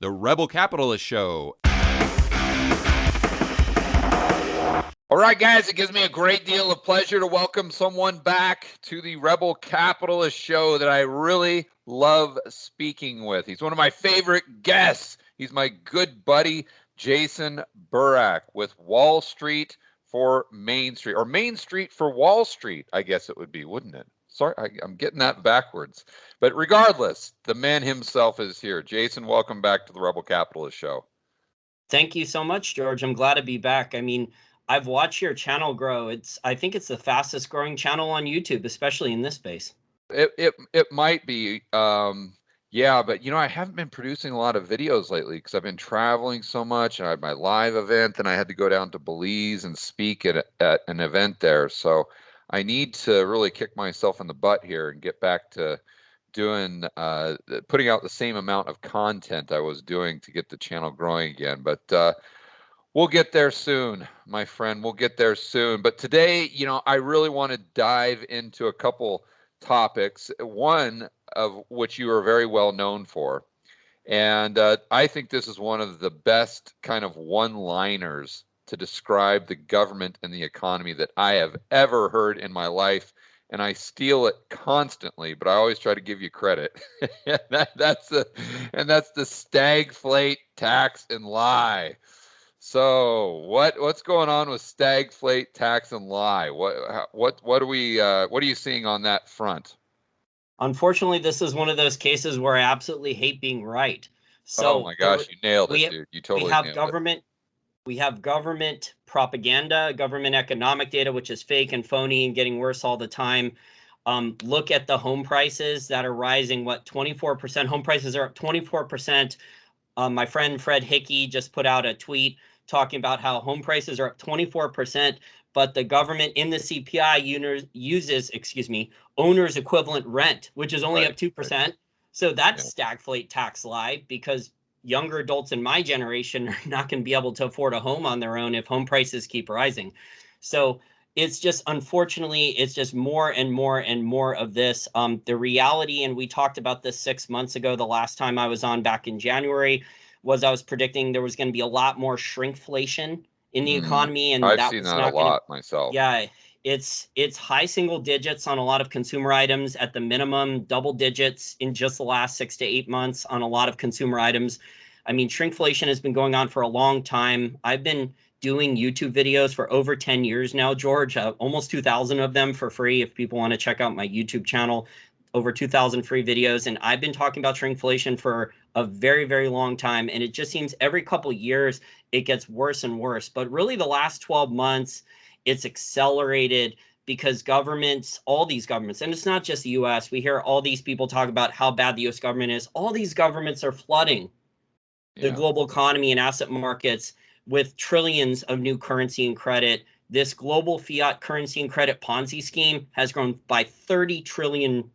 The Rebel Capitalist Show. All right, guys, it gives me a great deal of pleasure to welcome someone back to the Rebel Capitalist Show that I really love speaking with. He's one of my favorite guests. He's my good buddy, Jason Burack, with Wall Street for Main Street, or Main Street for Wall Street, I guess it would be, wouldn't it? Sorry, I'm getting that backwards. But regardless, the man himself is here. Jason, welcome back to the Rebel Capitalist Show. Thank you so much, George. I'm glad to be back. I mean, I've watched your channel grow. I think it's the fastest growing channel on YouTube, especially in this space. It might be. Yeah, but I haven't been producing a lot of videos lately because I've been traveling so much, and I had my live event, and I had to go down to Belize and speak at an event there. So I need to really kick myself in the butt here and get back to doing putting out the same amount of content I was doing to get the channel growing again. But we'll get there soon, my friend. We'll get there soon. But today, I really want to dive into a couple topics, one of which you are very well known for. And I think this is one of the best kind of one-liners to describe the government and the economy that I have ever heard in my life. And I steal it constantly, but I always try to give you credit. that's the stagflate, tax, and lie. So what's going on with stagflate, tax, and lie? What are you seeing on that front? Unfortunately, this is one of those cases where I absolutely hate being right. So oh my gosh, you nailed it, dude. You totally nailed it. We have government propaganda, government economic data, which is fake and phony and getting worse all the time. Look at the home prices that are rising. 24%? Home prices are up 24%. My friend Fred Hickey just put out a tweet talking about how home prices are up 24%, but the government in the CPI uses, owner's equivalent rent, which is only up 2%. Right. So that's stagflate, tax, lie, because younger adults in my generation are not going to be able to afford a home on their own if home prices keep rising. So it's just, unfortunately, it's just more and more and more of this. The reality, and we talked about this 6 months ago, the last time I was on back in January, was I was predicting there was going to be a lot more shrinkflation in the economy. And I've seen that a lot myself. Yeah, it's high single digits on a lot of consumer items, at the minimum double digits in just the last 6 to 8 months on a lot of consumer items. I mean, shrinkflation has been going on for a long time. I've been doing YouTube videos for over 10 years now, George, almost 2,000 of them for free. If people want to check out my YouTube channel, over 2,000 free videos. And I've been talking about shrinkflation for a very, very long time. And it just seems every couple of years, it gets worse and worse. But really the last 12 months, it's accelerated because governments, all these governments, and it's not just the US, we hear all these people talk about how bad the US government is. All these governments are flooding the global economy and asset markets with trillions of new currency and credit. This global fiat currency and credit Ponzi scheme has grown by 30 trillion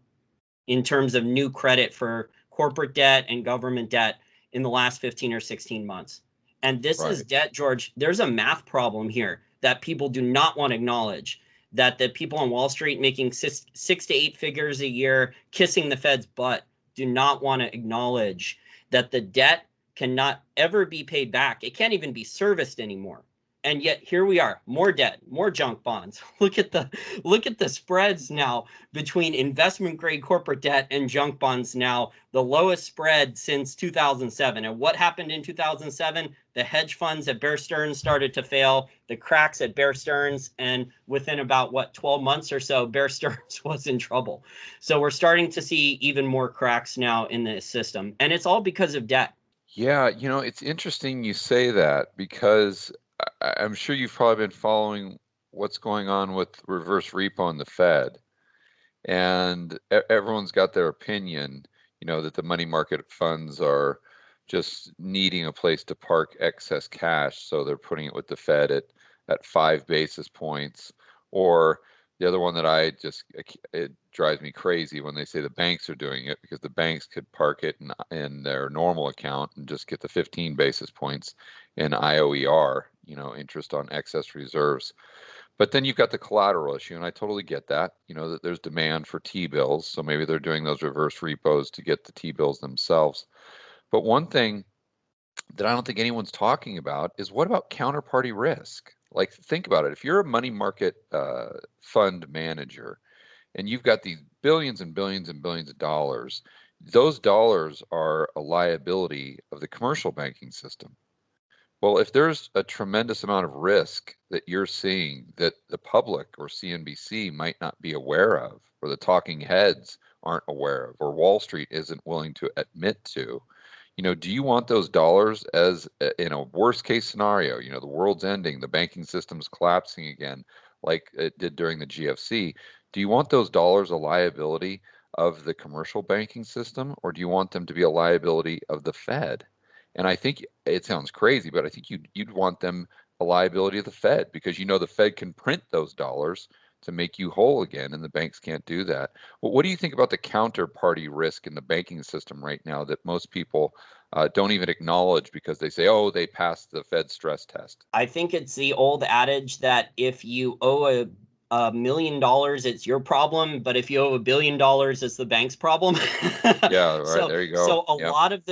in terms of new credit for corporate debt and government debt in the last 15 or 16 months. And this is debt, George. There's a math problem here that people do not want to acknowledge, that the people on Wall Street making six to eight figures a year, kissing the Fed's butt, do not want to acknowledge that the debt cannot ever be paid back. It can't even be serviced anymore. And yet here we are, more debt, more junk bonds. Look at the spreads now between investment grade corporate debt and junk bonds now, the lowest spread since 2007. And what happened in 2007? The hedge funds at Bear Stearns started to fail, the cracks at Bear Stearns, and within about 12 months or so, Bear Stearns was in trouble. So we're starting to see even more cracks now in the system, and it's all because of debt. Yeah, it's interesting you say that, because I'm sure you've probably been following what's going on with reverse repo and the Fed, and everyone's got their opinion, that the money market funds are just needing a place to park excess cash, so they're putting it with the Fed at 5 basis points. Or the other one that it drives me crazy when they say the banks are doing it, because the banks could park it in their normal account and just get the 15 basis points in IOER, interest on excess reserves. But then you've got the collateral issue, and I totally get that, that there's demand for T-bills, so maybe they're doing those reverse repos to get the T-bills themselves. But one thing that I don't think anyone's talking about is, what about counterparty risk? Like, think about it. If you're a money market fund manager and you've got these billions and billions and billions of dollars, those dollars are a liability of the commercial banking system. Well, if there's a tremendous amount of risk that you're seeing that the public or CNBC might not be aware of, or the talking heads aren't aware of, or Wall Street isn't willing to admit to, do you want those dollars as in a worst case scenario, the world's ending, the banking system's collapsing again, like it did during the GFC? Do you want those dollars a liability of the commercial banking system, or do you want them to be a liability of the Fed? And I think it sounds crazy, but I think you'd want them a liability of the Fed, because the Fed can print those dollars to make you whole again, and the banks can't do that. Well, what do you think about the counterparty risk in the banking system right now that most people don't even acknowledge, because they say, oh, they passed the Fed stress test? I think it's the old adage that if you owe $1 million, it's your problem, but if you owe $1 billion, it's the bank's problem. Yeah, right. So, There you go. so a Yeah. lot of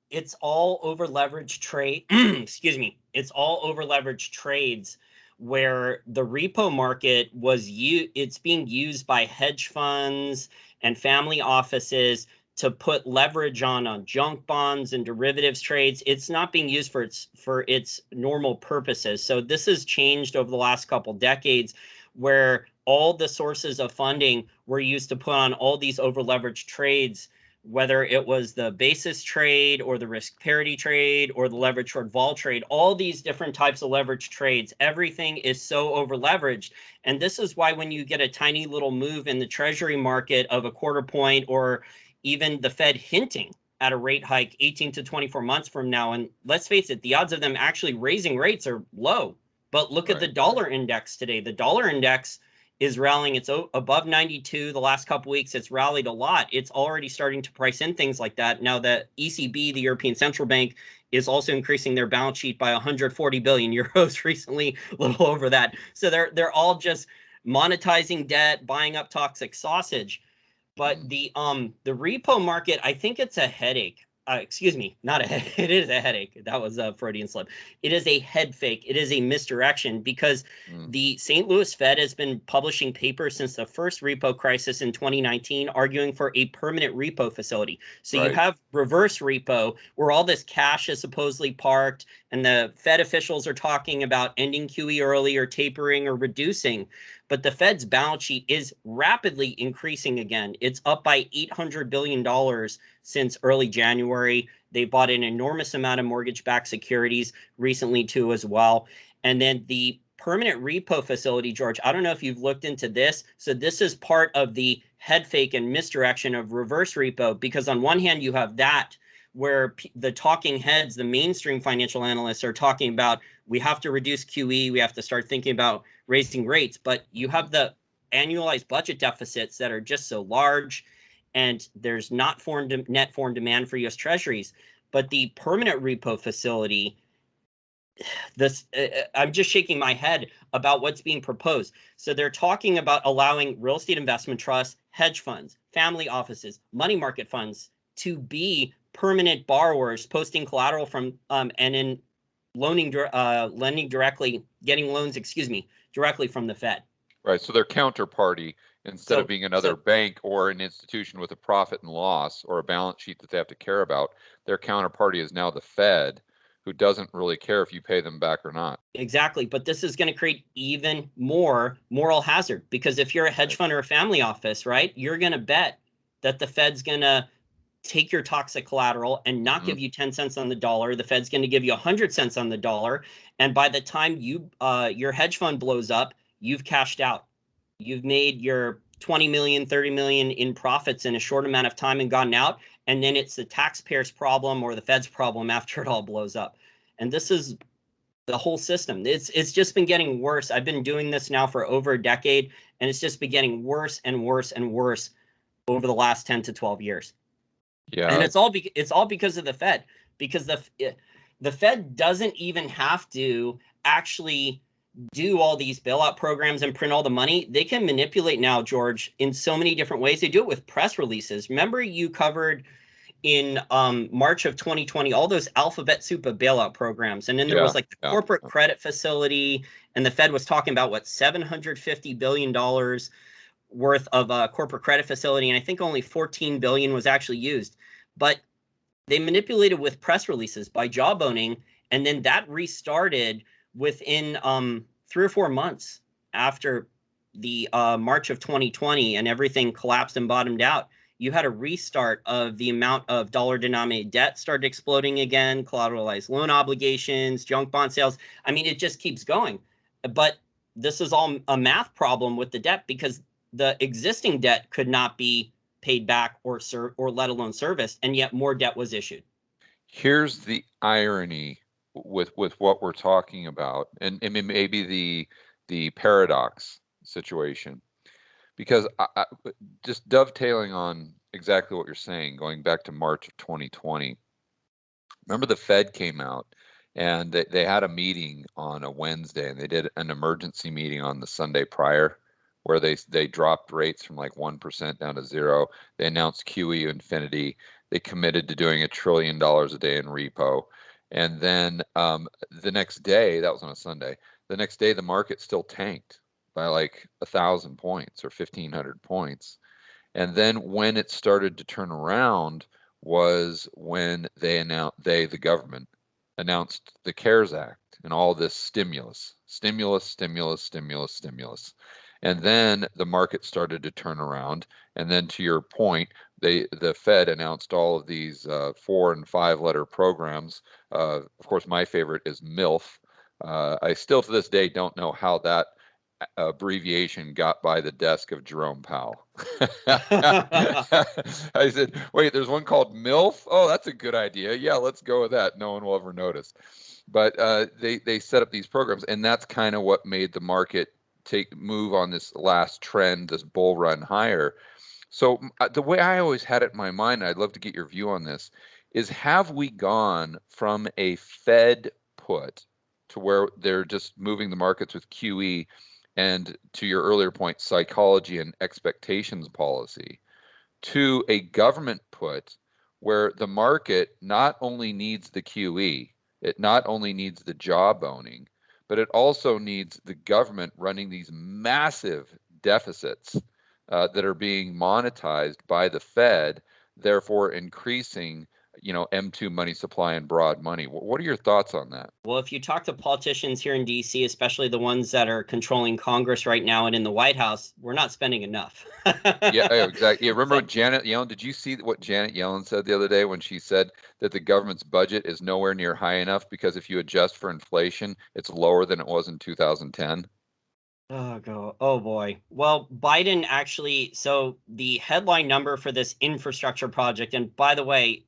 it's all over leveraged trade. Excuse me. It's all over leveraged trades where the repo market it's being used by hedge funds and family offices to put leverage on junk bonds and derivatives trades. It's not being used for its normal purposes. So this has changed over the last couple decades, where all the sources of funding were used to put on all these over leveraged trades, whether it was the basis trade or the risk parity trade or the leverage short vol trade. All these different types of leverage trades, everything is so over leveraged. And this is why when you get a tiny little move in the treasury market of a quarter point, or even the Fed hinting at a rate hike 18 to 24 months from now, and let's face it, the odds of them actually raising rates are low. But look at the dollar index today. The dollar index is rallying. It's above 92 the last couple weeks. It's rallied a lot. It's already starting to price in things like that. Now the ECB, the European Central Bank, is also increasing their balance sheet by 140 billion euros recently, a little over that. So they're all just monetizing debt, buying up toxic sausage. But the repo market, I think it's a headache. Excuse me, not a head. It is a headache. That was a Freudian slip. It is a head fake. It is a misdirection, because the St. Louis Fed has been publishing papers since the first repo crisis in 2019, arguing for a permanent repo facility. So you have reverse repo, where all this cash is supposedly parked, and the Fed officials are talking about ending QE early or tapering or reducing. But the Fed's balance sheet is rapidly increasing again. It's up by $800 billion since early January. They bought an enormous amount of mortgage-backed securities recently too as well. And then the permanent repo facility, George, I don't know if you've looked into this. So this is part of the head fake and misdirection of reverse repo, because on one hand, you have that where the talking heads, the mainstream financial analysts, are talking about, we have to reduce QE, we have to start thinking about raising rates. But you have the annualized budget deficits that are just so large, and there's not net foreign demand for U.S. Treasuries. But the permanent repo facility, I'm just shaking my head about what's being proposed. So they're talking about allowing real estate investment trusts, hedge funds, family offices, money market funds to be permanent borrowers, posting collateral from and in lending directly, getting loans, directly from the Fed. Right. So their counterparty, instead of being another bank or an institution with a profit and loss or a balance sheet that they have to care about, their counterparty is now the Fed, who doesn't really care if you pay them back or not. Exactly. But this is going to create even more moral hazard, because if you're a hedge fund or a family office, right, you're going to bet that the Fed's going to take your toxic collateral and not give you 10 cents on the dollar. The Fed's going to give you 100 cents on the dollar. And by the time your hedge fund blows up, you've cashed out. You've made your 20 million, 30 million in profits in a short amount of time and gotten out. And then it's the taxpayer's problem or the Fed's problem after it all blows up. And this is the whole system. It's just been getting worse. I've been doing this now for over a decade, and it's just been getting worse and worse and worse over the last 10 to 12 years. Yeah. And it's all because of the Fed, because the Fed doesn't even have to actually do all these bailout programs and print all the money. They can manipulate now, George, in so many different ways. They do it with press releases. Remember, you covered in March of 2020, all those alphabet soup of bailout programs. And then there was like the corporate credit facility, and the Fed was talking about what, $750 billion worth of corporate credit facility. And I think only 14 billion was actually used. But they manipulated with press releases by jawboning, and then that restarted within 3 or 4 months after the March of 2020, and everything collapsed and bottomed out. You had a restart of the amount of dollar-denominated debt started exploding again, collateralized loan obligations, junk bond sales. I mean, it just keeps going. But this is all a math problem with the debt, because the existing debt could not be paid back or let alone serviced, and yet more debt was issued. Here's the irony with what we're talking about, and maybe the paradox situation, because I just dovetailing on exactly what you're saying, going back to March of 2020. Remember, the Fed came out and they had a meeting on a Wednesday, and they did an emergency meeting on the Sunday prior, where they dropped rates from like 1% down to 0. They announced QE infinity. They committed to doing $1 trillion a day in repo. And then the next day, that was on a Sunday, the next day the market still tanked by like 1,000 points or 1,500 points. And then when it started to turn around was when the government announced the CARES Act and all this stimulus. And then the market started to turn around. And then, to your point, the Fed announced all of these 4 and 5 letter programs. Of course, my favorite is MILF. I still to this day don't know how that abbreviation got by the desk of Jerome Powell. I said, wait, there's one called MILF? Oh, that's a good idea. Yeah, let's go with that. No one will ever notice. But they set up these programs, and that's kind of what made the market move on this last trend, this bull run higher. So the way I always had it in my mind, I'd love to get your view on this, is have we gone from a Fed put to where they're just moving the markets with QE, and to your earlier point, psychology and expectations policy, to a government put where the market not only needs the QE, it not only needs the job owning, but it also needs the government running these massive deficits that are being monetized by the Fed, therefore increasing M2 money supply and broad money. What are your thoughts on that? Well, if you talk to politicians here in DC, especially the ones that are controlling Congress right now and in the White House, we're not spending enough. Yeah, exactly. Yeah, remember Janet Yellen? Did you see what Janet Yellen said the other day when she said that the government's budget is nowhere near high enough because if you adjust for inflation, it's lower than it was in 2010? Oh boy. Well, Biden actually, so the headline number for this infrastructure project, and by the way,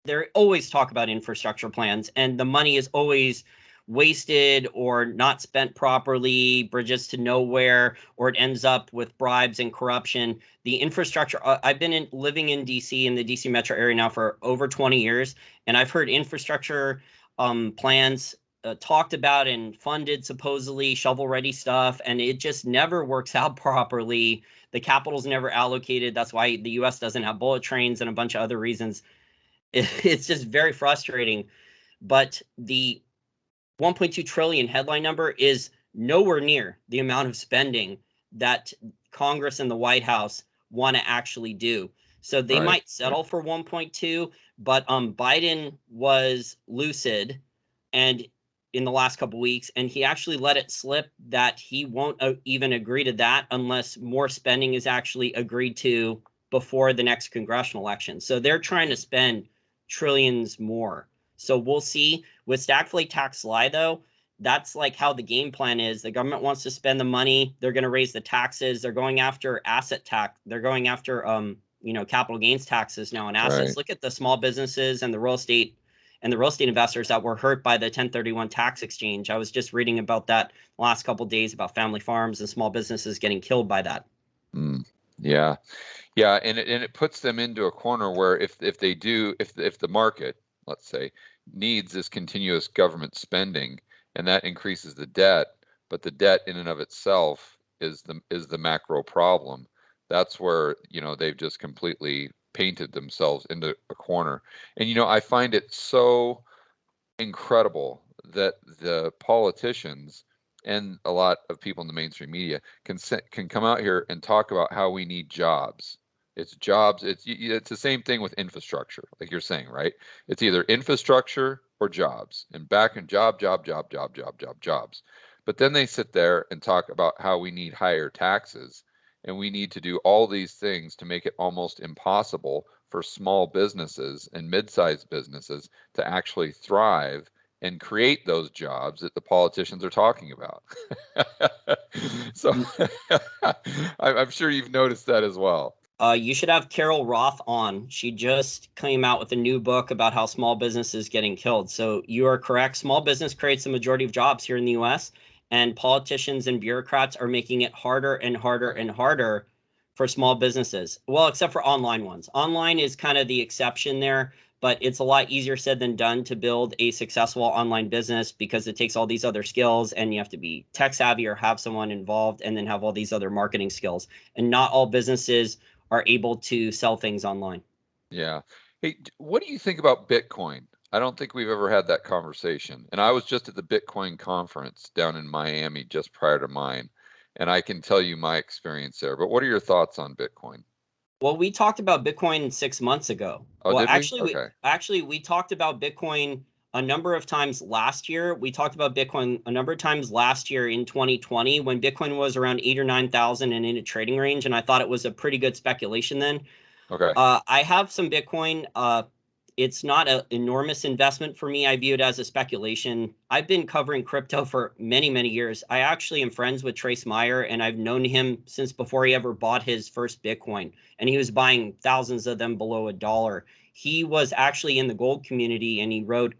they always talk about infrastructure plans, and the money is always wasted or not spent properly, bridges to nowhere, or it ends up with bribes and corruption. The infrastructure, I've been living in DC, in the DC metro area now for over 20 years, and I've heard infrastructure plans talked about and funded, supposedly shovel-ready stuff, and it just never works out properly. The capital's never allocated. That's why the U.S. doesn't have bullet trains and a bunch of other reasons. It's just very frustrating. But the 1.2 trillion headline number is nowhere near the amount of spending that Congress and the White House want to actually do. So they might settle for 1.2, but Biden was lucid and in the last couple of weeks, and he actually let it slip that he won't even agree to that unless more spending is actually agreed to before the next congressional election. So they're trying to spend trillions more. So we'll see. With Stagflation tax lie, though, that's like how the game plan is. The government wants to spend the money. They're going to raise the taxes. They're going after asset tax. They're going after capital gains taxes now on assets. Right. Look at the small businesses and the real estate investors that were hurt by the 1031 tax exchange. I was just reading about that the last couple of days about family farms and small businesses getting killed by that. Yeah. Yeah, and it puts them into a corner where if the market, let's say, needs this continuous government spending, and that increases the debt, but the debt in and of itself is the macro problem. That's where they've just completely painted themselves into a corner. And, I find it so incredible that the politicians and a lot of people in the mainstream media can come out here and talk about how we need jobs. It's jobs. It's the same thing with infrastructure, like you're saying, right? It's either infrastructure or jobs, and back in jobs. But then they sit there and talk about how we need higher taxes and we need to do all these things to make it almost impossible for small businesses and mid-sized businesses to actually thrive and create those jobs that the politicians are talking about. So I'm sure you've noticed that as well. You should have Carol Roth on. She just came out with a new book about how small business is getting killed. So you are correct. Small business creates the majority of jobs here in the US, and politicians and bureaucrats are making it harder and harder and harder for small businesses. Well, except for online ones. Online is kind of the exception there, but it's a lot easier said than done to build a successful online business because it takes all these other skills, and you have to be tech savvy or have someone involved and then have all these other marketing skills. And not all businesses are able to sell things online. Yeah. Hey, what do you think about Bitcoin? I don't think we've ever had that conversation. And I was just at the Bitcoin conference down in Miami just prior to mine, and I can tell you my experience there. But what are your thoughts on Bitcoin? Well, we talked about Bitcoin 6 months ago. Oh, Well, did we? Okay. We talked about Bitcoin a number of times last year. We talked about Bitcoin a number of times last year in 2020 when Bitcoin was around 8 or 9,000 and in a trading range, and I thought it was a pretty good speculation then. Okay. I have some Bitcoin. It's not an enormous investment for me. I view it as a speculation. I've been covering crypto for many, many years. I actually am friends with Trace Meyer, and I've known him since before he ever bought his first Bitcoin. And he was buying thousands of them below $1. He was actually in the gold community, and he wrote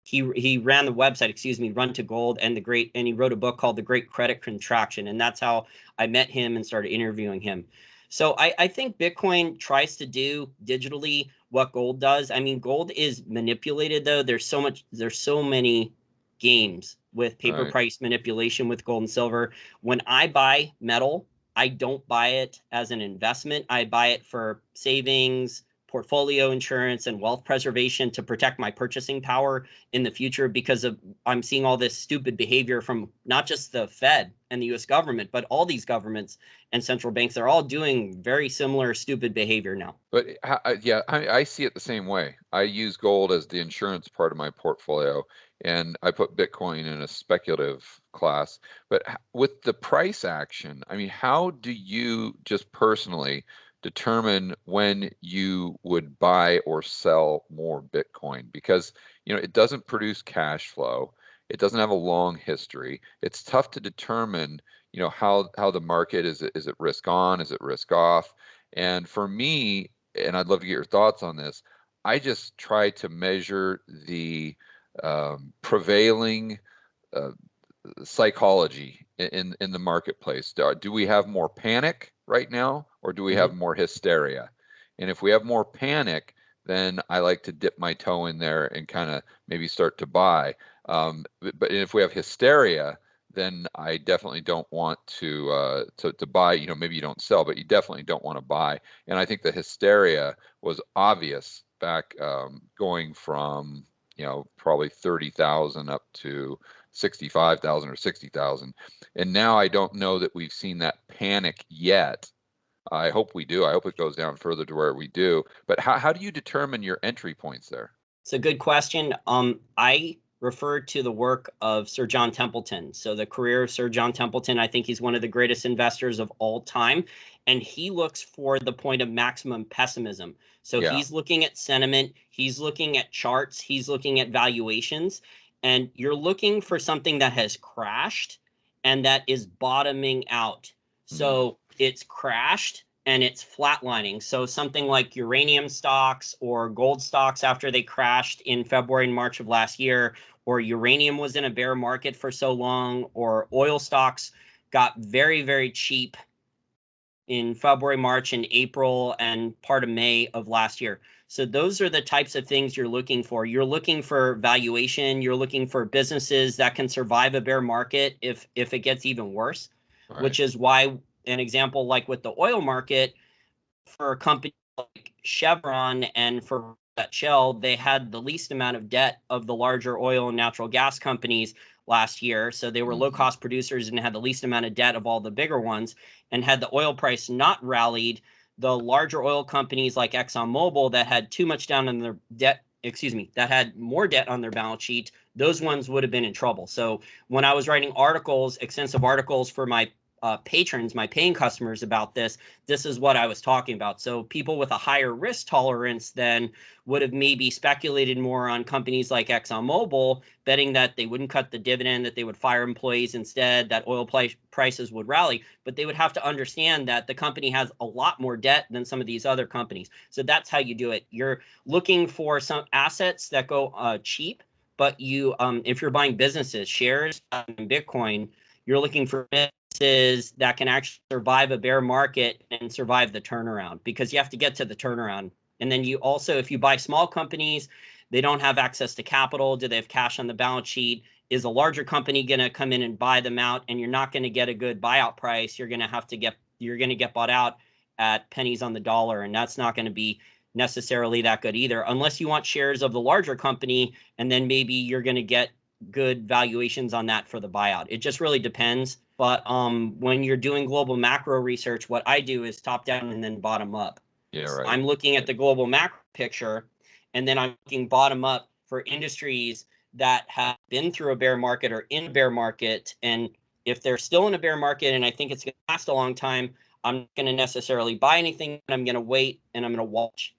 he ran the website, Run to Gold, and he wrote a book called The Great Credit Contraction. And that's how I met him and started interviewing him. So I think Bitcoin tries to do digitally what gold does. I mean, gold is manipulated, though. There's so many games with paper price manipulation with gold and silver. When I buy metal, I don't buy it as an investment. I buy it for savings, portfolio insurance, and wealth preservation to protect my purchasing power in the future, because I'm seeing all this stupid behavior from not just the Fed and the US government, but all these governments and central banks. They're all doing very similar stupid behavior now. But yeah, I see it the same way. I use gold as the insurance part of my portfolio, and I put Bitcoin in a speculative class. But with the price action, I mean, how do you just personally determine when you would buy or sell more Bitcoin? Because, it doesn't produce cash flow. It doesn't have a long history. It's tough to determine, how the market is it risk on, is it risk off? And for me, and I'd love to get your thoughts on this, I just try to measure the prevailing psychology in the marketplace. Do we have more panic right now, or do we have more hysteria? And if we have more panic, then I like to dip my toe in there and kind of maybe start to buy. But if we have hysteria, then I definitely don't want to buy. Maybe you don't sell, but you definitely don't want to buy. And I think the hysteria was obvious back going from probably 30,000 up to 65,000 or 60,000. And now I don't know that we've seen that panic yet. I hope we do. I hope it goes down further to where we do. But how do you determine your entry points there? It's a good question. I refer to the work of Sir John Templeton. So the career of Sir John Templeton, I think he's one of the greatest investors of all time. And he looks for the point of maximum pessimism. So he's looking at sentiment, he's looking at charts, he's looking at valuations, and you're looking for something that has crashed and that is bottoming out. So it's crashed and it's flatlining. So something like uranium stocks or gold stocks after they crashed in February and March of last year, or uranium was in a bear market for so long, or oil stocks got very, very cheap in February, March, and April, and part of May of last year. So those are the types of things you're looking for. You're looking for valuation. You're looking for businesses that can survive a bear market if it gets even worse, which is why an example like with the oil market, for a company like Chevron and for Shell, they had the least amount of debt of the larger oil and natural gas companies last year. So they were low cost producers and had the least amount of debt of all the bigger ones. And had the oil price not rallied, the larger oil companies like ExxonMobil that had too much down on their debt, that had more debt on their balance sheet, those ones would have been in trouble. So when I was writing articles, extensive articles for my patrons, my paying customers about this, this is what I was talking about. So people with a higher risk tolerance then would have maybe speculated more on companies like ExxonMobil, betting that they wouldn't cut the dividend, that they would fire employees instead, that oil prices would rally. But they would have to understand that the company has a lot more debt than some of these other companies. So that's how you do it. You're looking for some assets that go cheap, but you, if you're buying businesses, shares in Bitcoin, you're looking for businesses that can actually survive a bear market and survive the turnaround, because you have to get to the turnaround. And then you also, if you buy small companies, they don't have access to capital. Do they have cash on the balance sheet? Is a larger company going to come in and buy them out? And you're not going to get a good buyout price. You're going to get bought out at pennies on the dollar. And that's not going to be necessarily that good either, unless you want shares of the larger company. And then maybe you're going to get good valuations on that for the buyout. It just really depends. But when you're doing global macro research, what I do is top down and then bottom up. Yeah, So right. I'm looking at the global macro picture, and then I'm looking bottom up for industries that have been through a bear market or in a bear market. And if they're still in a bear market and I think it's going to last a long time, I'm not going to necessarily buy anything. I'm going to wait and I'm going to watch.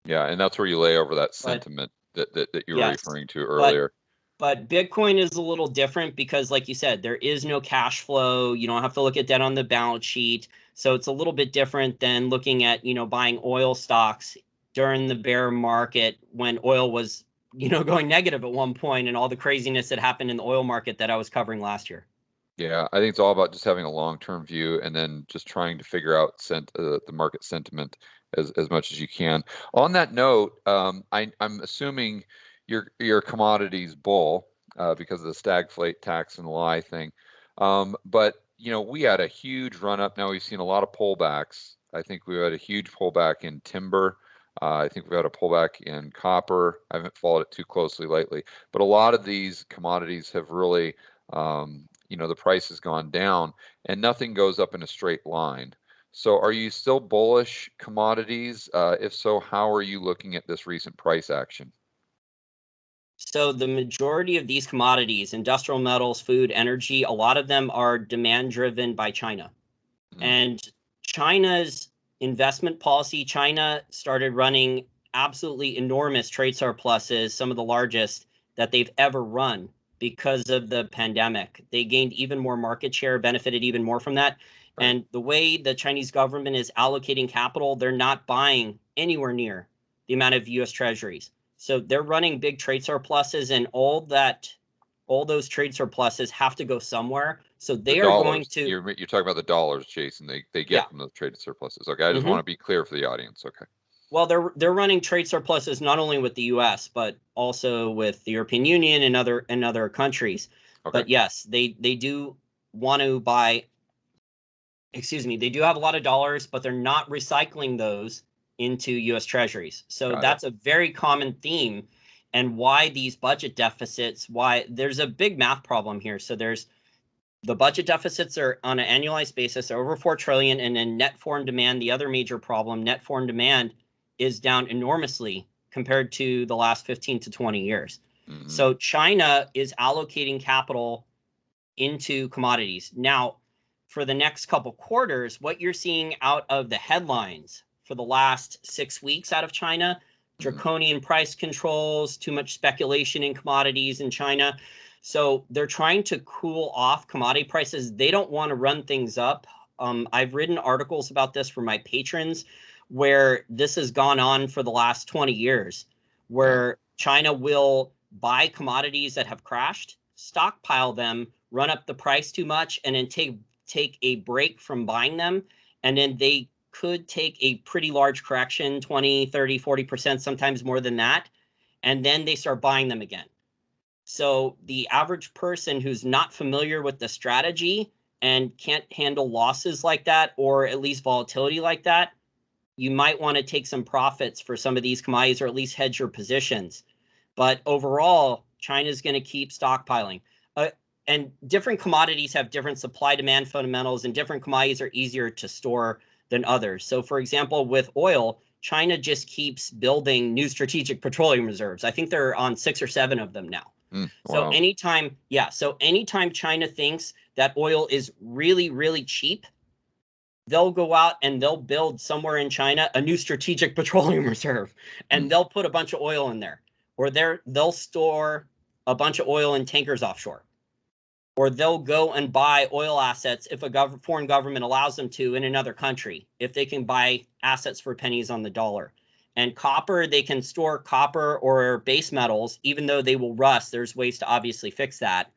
Yeah, and that's where you lay over that sentiment that you were referring to earlier. But Bitcoin is a little different because, like you said, there is no cash flow. You don't have to look at debt on the balance sheet. So it's a little bit different than looking at, buying oil stocks during the bear market when oil was, going negative at one point, and all the craziness that happened in the oil market that I was covering last year. Yeah, I think it's all about just having a long-term view and then just trying to figure out the market sentiment as much as you can. On that note, I'm assuming your commodities bull because of the stagflate tax and the lie thing. But we had a huge run up. Now we've seen a lot of pullbacks. I think we had a huge pullback in timber. I think we've had a pullback in copper. I haven't followed it too closely lately, but a lot of these commodities have really the price has gone down and nothing goes up in a straight line. So are you still bullish commodities? If so, how are you looking at this recent price action? So the majority of these commodities, industrial metals, food, energy, a lot of them are demand driven by China. And China's investment policy, China started running absolutely enormous trade surpluses, some of the largest that they've ever run because of the pandemic. They gained even more market share, benefited even more from that. Right. And the way the Chinese government is allocating capital, they're not buying anywhere near the amount of US treasuries. So they're running big trade surpluses, and all those trade surpluses have to go somewhere. So they are going to. You're talking about the dollars, Jason. They get from the trade surpluses. Okay, I just want to be clear for the audience. Okay. Well, they're running trade surpluses not only with the U.S. but also with the European Union and other countries. Okay. But yes, they do want to buy. They do have a lot of dollars, but they're not recycling those into U.S. Treasuries. So that's a very common theme, and why these budget deficits. Why there's a big math problem here. So there's the budget deficits are on an annualized basis over 4 trillion, and then net foreign demand, the other major problem, net foreign demand is down enormously compared to the last 15 to 20 years. Mm-hmm. So China is allocating capital into commodities. Now, for the next couple quarters, what you're seeing out of the headlines for the last 6 weeks out of China, draconian price controls, too much speculation in commodities in China. So they're trying to cool off commodity prices. They don't want to run things up. I've written articles about this for my patrons, where this has gone on for the last 20 years, where China will buy commodities that have crashed, stockpile them, run up the price too much, and then take a break from buying them. And then they could take a pretty large correction, 20, 30, 40%, sometimes more than that. And then they start buying them again. So the average person who's not familiar with the strategy and can't handle losses like that, or at least volatility like that, you might want to take some profits for some of these commodities, or at least hedge your positions. But overall, China's going to keep stockpiling. And different commodities have different supply-demand fundamentals, and different commodities are easier to store than others. So, for example, with oil, China just keeps building new strategic petroleum reserves. I think they're on 6 or 7 of them now. So Wow. anytime China thinks that oil is really, really cheap, they'll go out and they'll build somewhere in China a new strategic petroleum reserve, and they'll put a bunch of oil in there, or they'll store a bunch of oil in tankers offshore, or they'll go and buy oil assets if a foreign government allows them to in another country, if they can buy assets for pennies on the dollar. And copper, they can store copper or base metals, even though they will rust. There's ways to obviously fix that.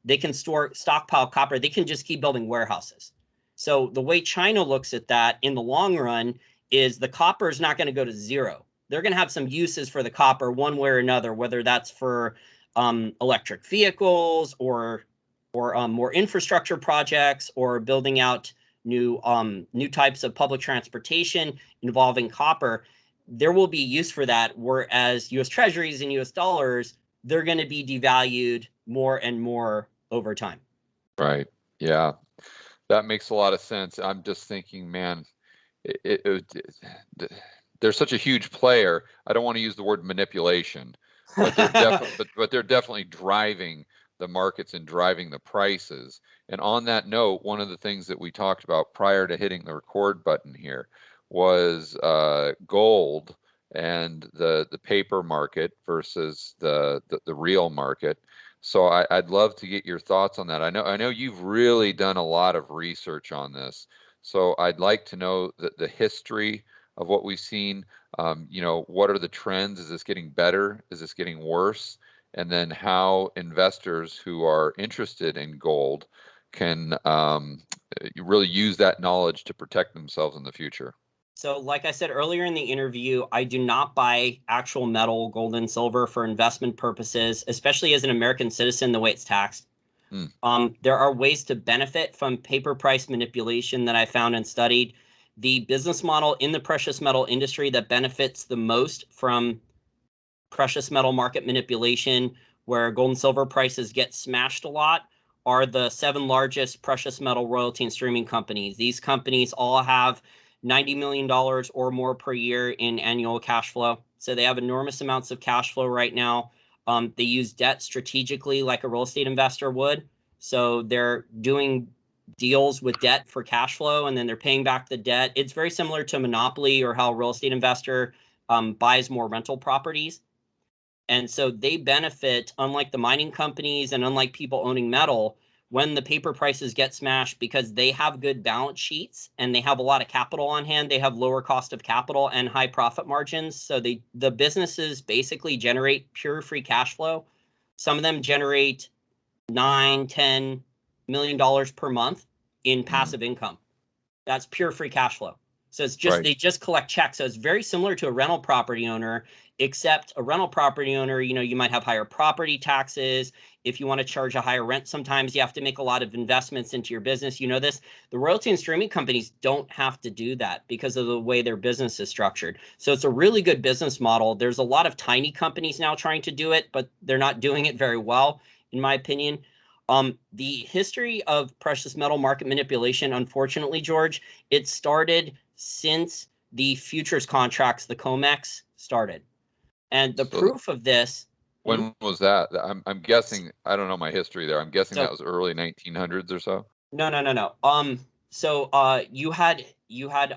They can stockpile copper. They can just keep building warehouses. So the way China looks at that in the long run is the copper is not going to go to zero. They're going to have some uses for the copper one way or another, whether that's for electric vehicles or more infrastructure projects, or building out new types of public transportation involving copper. There will be use for that, whereas U.S. Treasuries and U.S. dollars, they're going to be devalued more and more over time. Right. Yeah, that makes a lot of sense. I'm just thinking, man, they're such a huge player. I don't want to use the word manipulation, but they're definitely driving the markets and driving the prices. And on that note, one of the things that we talked about prior to hitting the record button here was gold and the paper market versus the real market. So I'd love to get your thoughts on that. I know you've really done a lot of research on this. So I'd like to know the history of what we've seen. What are the trends? Is this getting better? Is this getting worse? And then how investors who are interested in gold can really use that knowledge to protect themselves in the future. So like I said earlier in the interview, I do not buy actual metal, gold and silver, for investment purposes, especially as an American citizen, the way it's taxed. There are ways to benefit from paper price manipulation that I found and studied. The business model in the precious metal industry that benefits the most from precious metal market manipulation, where gold and silver prices get smashed a lot, are the 7 largest precious metal royalty and streaming companies. These companies all have $90 million or more per year in annual cash flow. So they have enormous amounts of cash flow right now. They use debt strategically like a real estate investor would. So they're doing deals with debt for cash flow, and then they're paying back the debt. It's very similar to Monopoly, or how a real estate investor buys more rental properties. And so they benefit, unlike the mining companies and unlike people owning metal, when the paper prices get smashed, because they have good balance sheets and they have a lot of capital on hand. They have lower cost of capital and high profit margins. So the businesses basically generate pure free cash flow. Some of them generate $9-10 million per month in passive income. That's pure free cash flow. So it's just They just collect checks. So it's very similar to a rental property owner, except a rental property owner, you might have higher property taxes. If you want to charge a higher rent, sometimes you have to make a lot of investments into your business. You know this. The royalty and streaming companies don't have to do that because of the way their business is structured. So it's a really good business model. There's a lot of tiny companies now trying to do it, but they're not doing it very well, in my opinion. The history of precious metal market manipulation, unfortunately, George, it started since the futures contracts, the COMEX, started. And the proof of this. When was that? I'm guessing, I don't know my history there. I'm guessing that was early 1900s or so. No. You had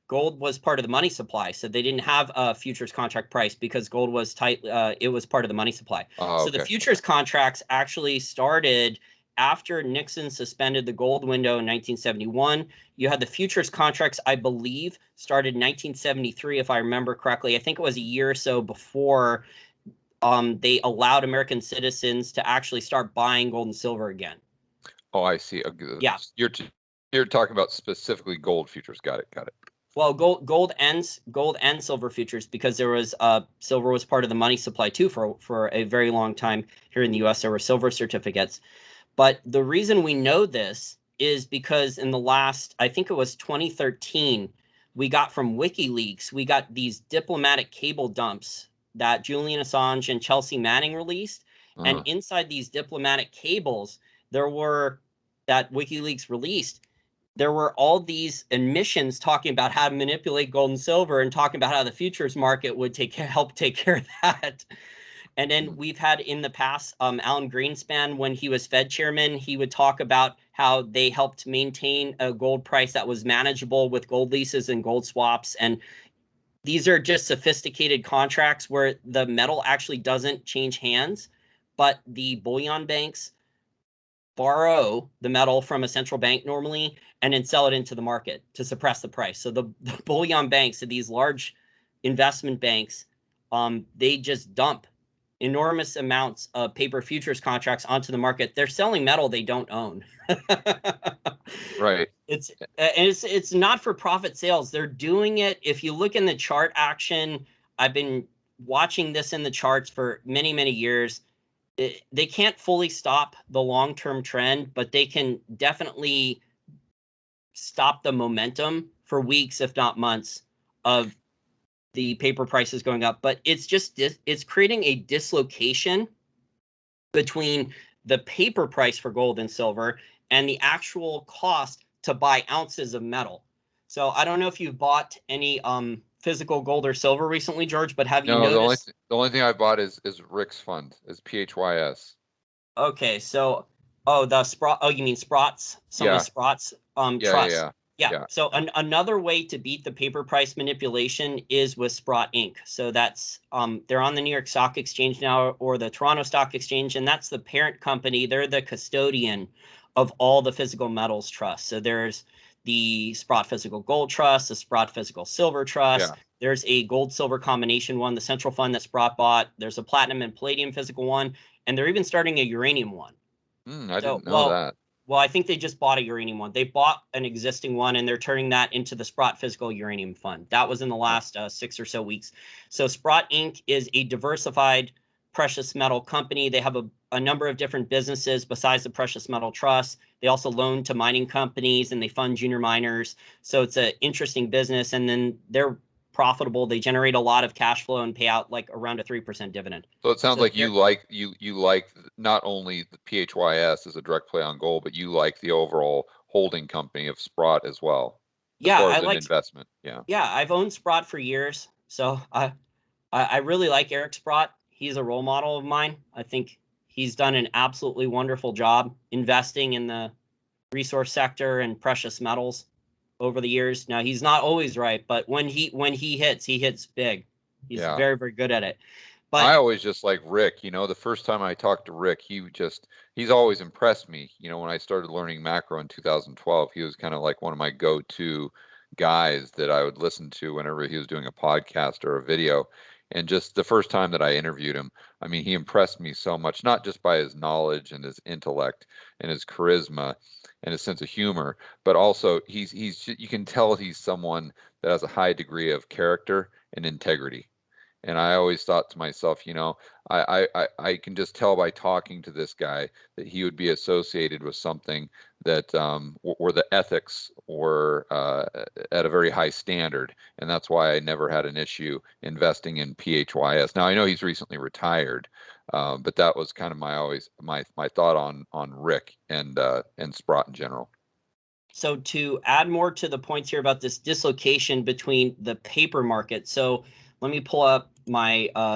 gold was part of the money supply, so they didn't have a futures contract price because gold was tight. It was part of the money supply. So the futures contracts actually started after Nixon suspended the gold window in 1971. You had the futures contracts, I believe, started in 1973, if I remember correctly. I think it was a year or so before they allowed American citizens to actually start buying gold and silver again. Oh, I see. Yeah. You're talking about specifically gold futures. Got it. Well, gold and silver futures, because there was silver was part of the money supply too for a very long time here in the U.S. There were silver certificates. But the reason we know this is because in the last, I think it was 2013, we got from WikiLeaks. We got these diplomatic cable dumps that Julian Assange and Chelsea Manning released. And inside these diplomatic cables, that WikiLeaks released, there were all these admissions talking about how to manipulate gold and silver and talking about how the futures market would help take care of that. And then we've had in the past, Alan Greenspan, when he was Fed chairman, he would talk about how they helped maintain a gold price that was manageable with gold leases and gold swaps. And these are just sophisticated contracts where the metal actually doesn't change hands, but the bullion banks borrow the metal from a central bank normally and then sell it into the market to suppress the price. So the bullion banks, so these large investment banks, they just dump enormous amounts of paper futures contracts onto the market. They're selling metal they don't own. Right. It's not for profit sales. They're doing it. If you look in the chart action, I've been watching this in the charts for many, many years. They can't fully stop the long-term trend, but they can definitely stop the momentum for weeks, if not months, of the paper prices going up. But it's creating a dislocation between the paper price for gold and silver and the actual cost to buy ounces of metal. So I don't know if you've bought any physical gold or silver recently, George, but have you noticed? The only thing I bought is Rick's fund, is PHYS. Okay, so the Sprott. Oh, you mean Sprott's? Some of Sprott's trust. Yeah. So another way to beat the paper price manipulation is with Sprott Inc. So that's they're on the New York Stock Exchange now, or the Toronto Stock Exchange, and that's the parent company. They're the custodian of all the physical metals trusts. So there's the Sprott Physical Gold Trust, the Sprott Physical Silver Trust. Yeah. There's a gold-silver combination one, the central fund that Sprott bought. There's a platinum and palladium physical one, and they're even starting a uranium one. I didn't know that. Well, I think they just bought a uranium one. They bought an existing one, and they're turning that into the Sprott Physical Uranium Fund. That was in the last 6 or so weeks. So Sprott Inc. is a diversified precious metal company. They have a number of different businesses besides the precious metal trust. They also loan to mining companies, and they fund junior miners. So it's an interesting business, and then they're profitable. They generate a lot of cash flow and pay out like around a 3% dividend. So it sounds like you like not only the PHYS as a direct play on gold, but you like the overall holding company of Sprott as well. Yeah, I like investment. Yeah. Yeah, I've owned Sprott for years, so I really like Eric Sprott. He's a role model of mine. I think he's done an absolutely wonderful job investing in the resource sector and precious metals over the years. Now, he's not always right, but when he hits big. He's very, very good at it. But I always just like Rick. The first time I talked to Rick, he's always impressed me. When I started learning macro in 2012, he was kind of like one of my go-to guys that I would listen to whenever he was doing a podcast or a video. And just the first time that I interviewed him, I mean, he impressed me so much, not just by his knowledge and his intellect and his charisma and his sense of humor, but also you can tell he's someone that has a high degree of character and integrity. And I always thought to myself, I can just tell by talking to this guy that he would be associated with something that where the ethics were at a very high standard. And that's why I never had an issue investing in PHYS. Now, I know he's recently retired, but that was kind of my thought on Rick and Sprott in general. So to add more to the points here about this dislocation between the paper market. So let me pull up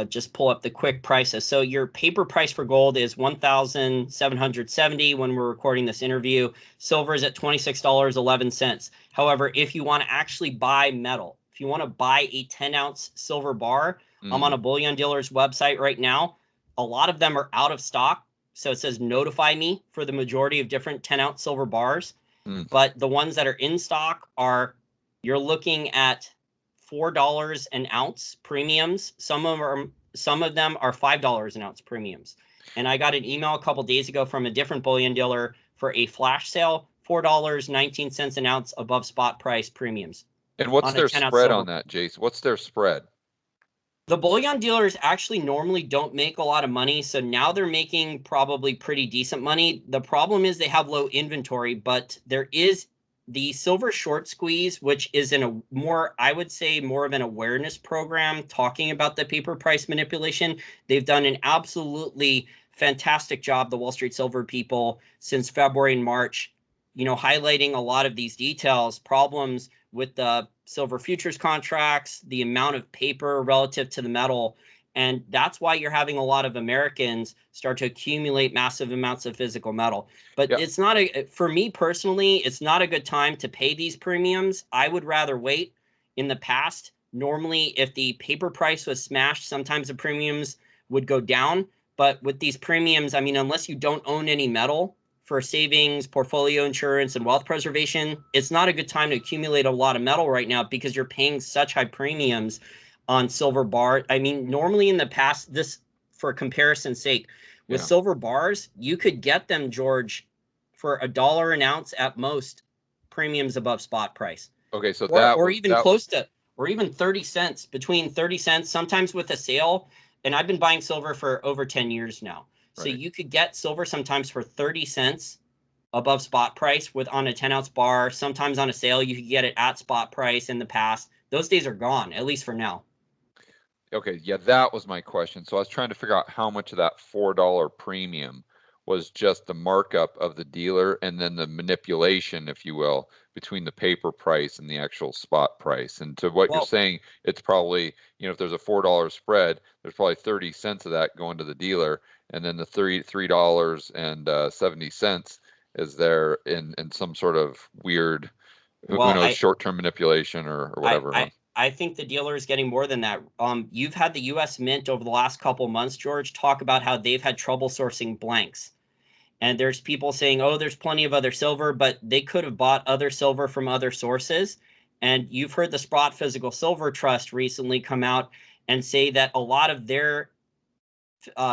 just pull up the quick prices. So your paper price for gold is $1,770 when we're recording this interview. Silver is at $26.11. However, if you want to actually buy metal, if you want to buy a 10-ounce silver bar, I'm on a bullion dealer's website right now. A lot of them are out of stock. So it says notify me for the majority of different 10-ounce silver bars. But the ones that are in stock you're looking at $4 an ounce premiums. Some of them are $5 an ounce premiums. And I got an email a couple days ago from a different bullion dealer for a flash sale, $4.19 an ounce above spot price premiums. And what's their spread on that, Jason? What's their spread? The bullion dealers actually normally don't make a lot of money, so now they're making probably pretty decent money. The problem is they have low inventory, but there is the silver short squeeze, which is in a more, I would say, more of an awareness program talking about the paper price manipulation. They've done an absolutely fantastic job, the Wall Street silver people, since February and March, highlighting a lot of these details, problems with the silver futures contracts, the amount of paper relative to the metal. And that's why you're having a lot of Americans start to accumulate massive amounts of physical metal. But it's not for me personally, it's not a good time to pay these premiums. I would rather wait. In the past, normally if the paper price was smashed, sometimes the premiums would go down. But with these premiums, I mean, unless you don't own any metal for savings, portfolio insurance, and wealth preservation, it's not a good time to accumulate a lot of metal right now because you're paying such high premiums on silver bar. I mean, normally in the past, this for comparison's sake, with silver bars, you could get them, George, for $1 an ounce at most, premiums above spot price. Okay, so or even 30 cents, between 30 cents, sometimes with a sale. And I've been buying silver for over 10 years now. So you could get silver sometimes for 30 cents above spot price on a 10-ounce bar. Sometimes on a sale, you could get it at spot price in the past. Those days are gone, at least for now. Okay, yeah, that was my question. So I was trying to figure out how much of that $4 premium was just the markup of the dealer and then the manipulation, if you will, between the paper price and the actual spot price. And to what you're saying, it's probably, if there's a $4 spread, there's probably 30 cents of that going to the dealer, and then the $3.70 is there in some sort of weird, who knows, short-term manipulation or whatever. I think the dealer is getting more than that. You've had the U.S. Mint over the last couple of months, George, talk about how they've had trouble sourcing blanks. And there's people saying, oh, there's plenty of other silver, but they could have bought other silver from other sources. And you've heard the Sprott Physical Silver Trust recently come out and say that a lot of their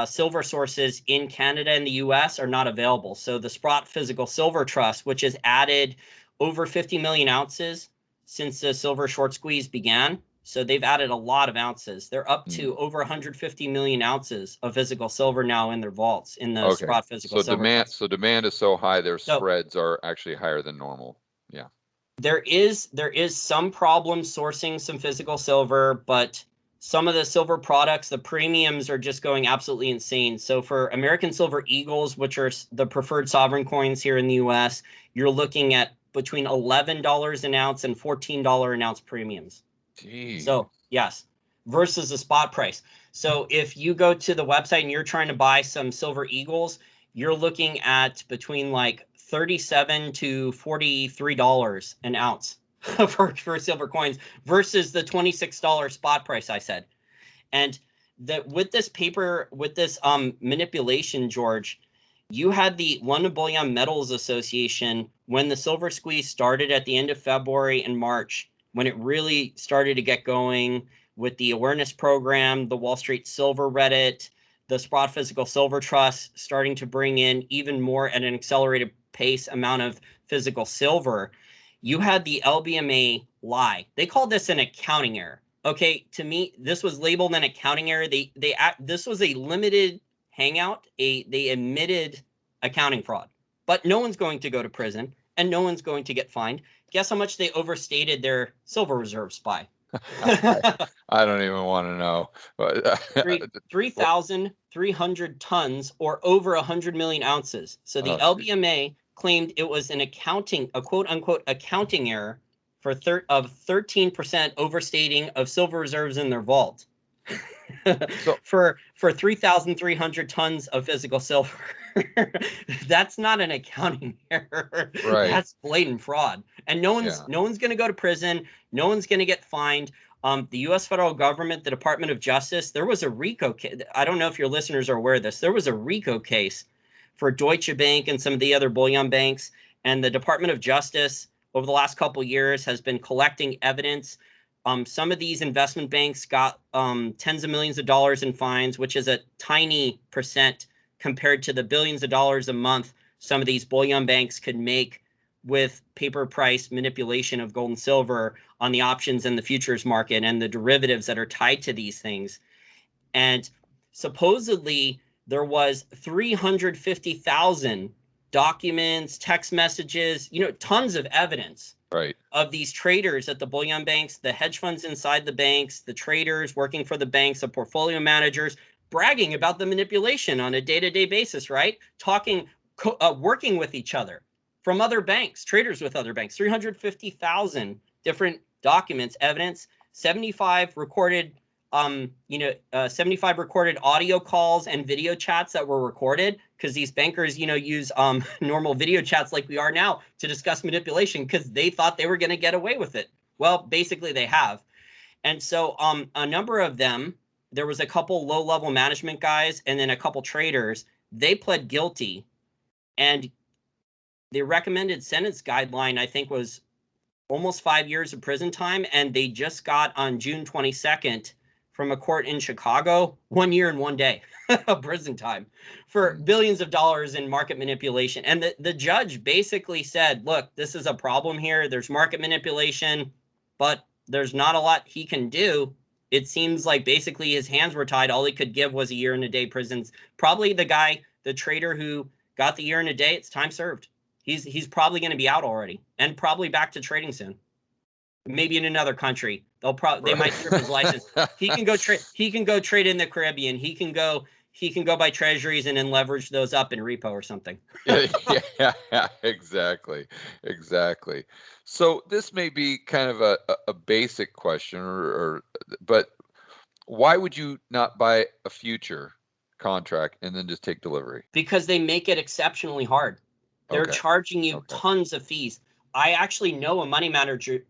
silver sources in Canada and the U.S. are not available. So the Sprott Physical Silver Trust, which has added over 50 million ounces since the silver short squeeze began. So they've added a lot of ounces. They're up to over 150 million ounces of physical silver now in their vaults in the Sprott Physical Silver Trust. So demand is so high, their spreads are actually higher than normal. Yeah. There is some problem sourcing some physical silver, but some of the silver products, the premiums are just going absolutely insane. So for American Silver Eagles, which are the preferred sovereign coins here in the U.S., you're looking at between $11 an ounce and $14 an ounce premiums. Jeez. So yes, versus the spot price. So if you go to the website and you're trying to buy some Silver Eagles, you're looking at between like $37 to $43 an ounce for silver coins versus the $26 spot price I said. And that with this manipulation, George, you had the London Bullion Metals Association when the silver squeeze started at the end of February and March, when it really started to get going with the awareness program, the Wall Street Silver Reddit, the Sprott Physical Silver Trust starting to bring in even more at an accelerated pace amount of physical silver. You had the LBMA lie. They called this an accounting error. Okay, to me, this was labeled an accounting error. This was a limited hangout. They admitted accounting fraud, but no one's going to go to prison and no one's going to get fined. Guess how much they overstated their silver reserves by? I don't even want to know. 3,300 tons, or over 100 million ounces. So the LBMA claimed it was a quote unquote accounting error of 13% overstating of silver reserves in their vault. For 3,300 tons of physical silver. That's not an accounting error. Right. That's blatant fraud. And no one's going to go to prison. No one's going to get fined. The U.S. federal government, the Department of Justice, there was a RICO case. I don't know if your listeners are aware of this. There was a RICO case for Deutsche Bank and some of the other bullion banks. And the Department of Justice over the last couple of years has been collecting evidence. Some of these investment banks got tens of millions of dollars in fines, which is a tiny percent compared to the billions of dollars a month some of these bullion banks could make with paper price manipulation of gold and silver on the options and the futures market and the derivatives that are tied to these things. And supposedly there was 350,000 documents, text messages, tons of evidence Right. of these traders at the bullion banks, the hedge funds inside the banks, the traders working for the banks, the portfolio managers, bragging about the manipulation on a day-to-day basis, right? Working with each other from other banks, traders with other banks, 350,000 different documents, evidence, 75 recorded 75 recorded audio calls and video chats that were recorded, because these bankers, use normal video chats like we are now to discuss manipulation because they thought they were going to get away with it. Well, basically they have. And so a number of them, there was a couple low-level management guys and then a couple traders, they pled guilty. And the recommended sentence guideline, I think, was almost 5 years of prison time. And they just got on June 22nd from a court in Chicago, 1 year and 1 day of prison time for billions of dollars in market manipulation. And the judge basically said, look, this is a problem here. There's market manipulation, but there's not a lot he can do. It seems like basically his hands were tied. All he could give was a year and a day prisons. Probably the trader who got the year and a day, it's time served. He's probably going to be out already and probably back to trading soon. Maybe in another country. They might strip his license. He can go trade. He can go trade in the Caribbean. He can go buy treasuries and then leverage those up in repo or something. Yeah, exactly. So this may be kind of a basic question, but why would you not buy a future contract and then just take delivery? Because they make it exceptionally hard. They're charging you tons of fees. I actually know a money manager,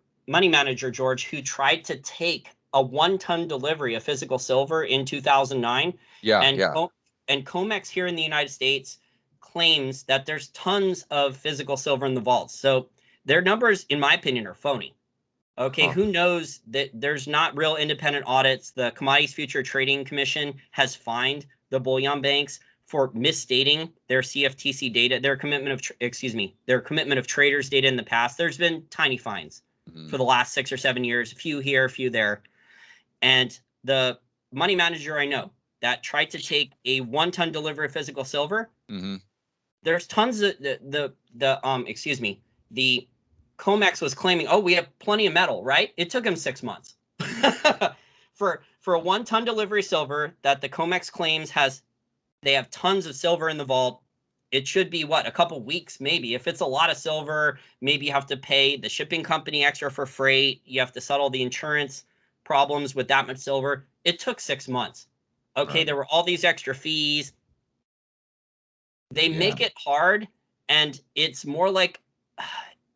George, who tried to take a 1-ton delivery of physical silver in 2009. And COMEX here in the United States claims that there's tons of physical silver in the vaults. So their numbers, in my opinion, are phony. Okay, who knows that there's not real independent audits. The Commodities Future Trading Commission has fined the bullion banks for misstating their CFTC data, their commitment of traders data in the past. There's been tiny fines for the last 6 or 7 years, a few here, a few there. And the money manager I know that tried to take a 1-ton delivery of physical silver, there's tons of the COMEX was claiming, we have plenty of metal, right? It took him 6 months for a 1-ton delivery of silver that the COMEX claims they have tons of silver in the vault. It should be a couple weeks, maybe. If it's a lot of silver, maybe you have to pay the shipping company extra for freight. You have to settle the insurance problems with that much silver. It took 6 months. Okay, There were all these extra fees. They make it hard, and it's more like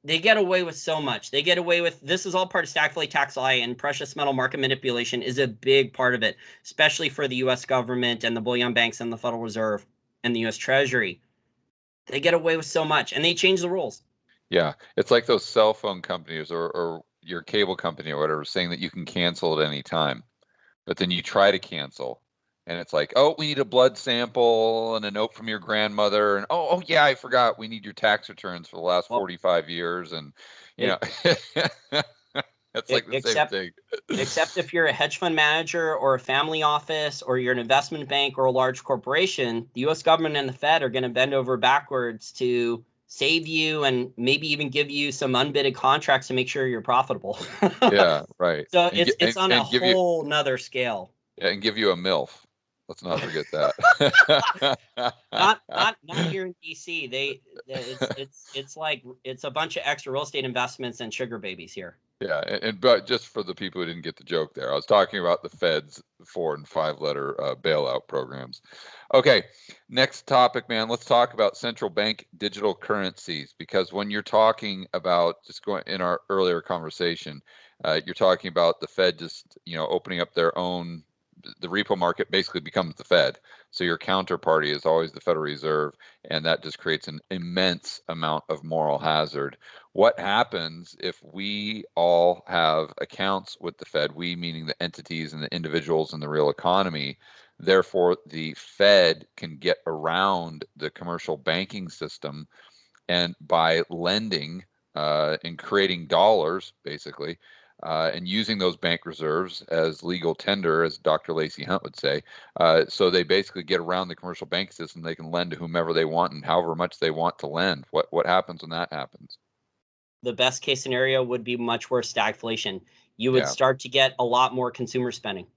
they get away with so much. They get away with, this is all part of Stagflation, tax lie, and precious metal market manipulation is a big part of it, especially for the U.S. government and the bullion banks and the Federal Reserve and the U.S. Treasury. They get away with so much, and they change the rules. Yeah, it's like those cell phone companies or your cable company or whatever saying that you can cancel at any time, but then you try to cancel, and it's like, we need a blood sample and a note from your grandmother, and yeah, I forgot, we need your tax returns for the last 45 years, and it's like the same thing. Except if you're a hedge fund manager or a family office or you're an investment bank or a large corporation, the U.S. government and the Fed are going to bend over backwards to save you and maybe even give you some unbidded contracts to make sure you're profitable. Yeah, right. So it's on a whole nother scale. Yeah, and give you a MILF. Let's not forget that. not here in DC. It's like it's a bunch of extra real estate investments and sugar babies here. Yeah, but just for the people who didn't get the joke there, I was talking about the Fed's 4- and 5-letter bailout programs. Okay, next topic, man. Let's talk about central bank digital currencies, because when you're talking about, just going in our earlier conversation, you're talking about the Fed just opening up their own. The repo market basically becomes the Fed. So your counterparty is always the Federal Reserve, and that just creates an immense amount of moral hazard. What happens if we all have accounts with the Fed, we meaning the entities and the individuals in the real economy? Therefore, the Fed can get around the commercial banking system, and by lending and creating dollars, basically, and using those bank reserves as legal tender, as Dr. Lacey Hunt would say. So they basically get around the commercial bank system. They can lend to whomever they want and however much they want to lend. What happens when that happens? The best case scenario would be much worse stagflation. You would Yeah. start to get a lot more consumer spending.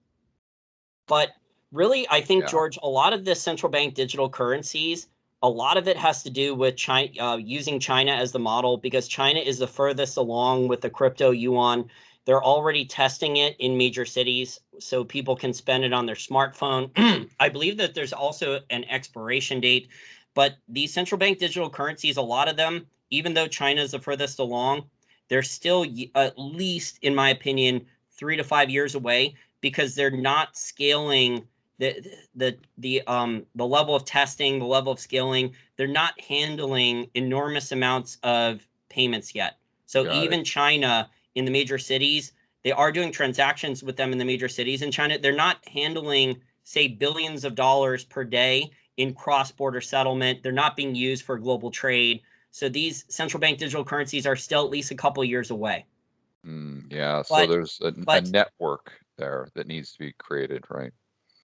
But really, I think, Yeah. George, a lot of this central bank digital currencies, a lot of it has to do with China, using China as the model, because China is the furthest along with the crypto Yuan. They're already testing it in major cities so people can spend it on their smartphone. I believe that there's also an expiration date, but these central bank digital currencies, a lot of them, even though China is the furthest along, they're still, at least in my opinion, 3 to 5 years away, because they're not scaling the level of testing, the level of scaling. They're not handling enormous amounts of payments yet. So even China in the major cities, they are doing transactions with them in the major cities in China. They're not handling, say, billions of dollars per day in cross-border settlement. They're not being used for global trade. So these central bank digital currencies are still at least a couple of years away. Yeah, so But there's a network there that needs to be created, right?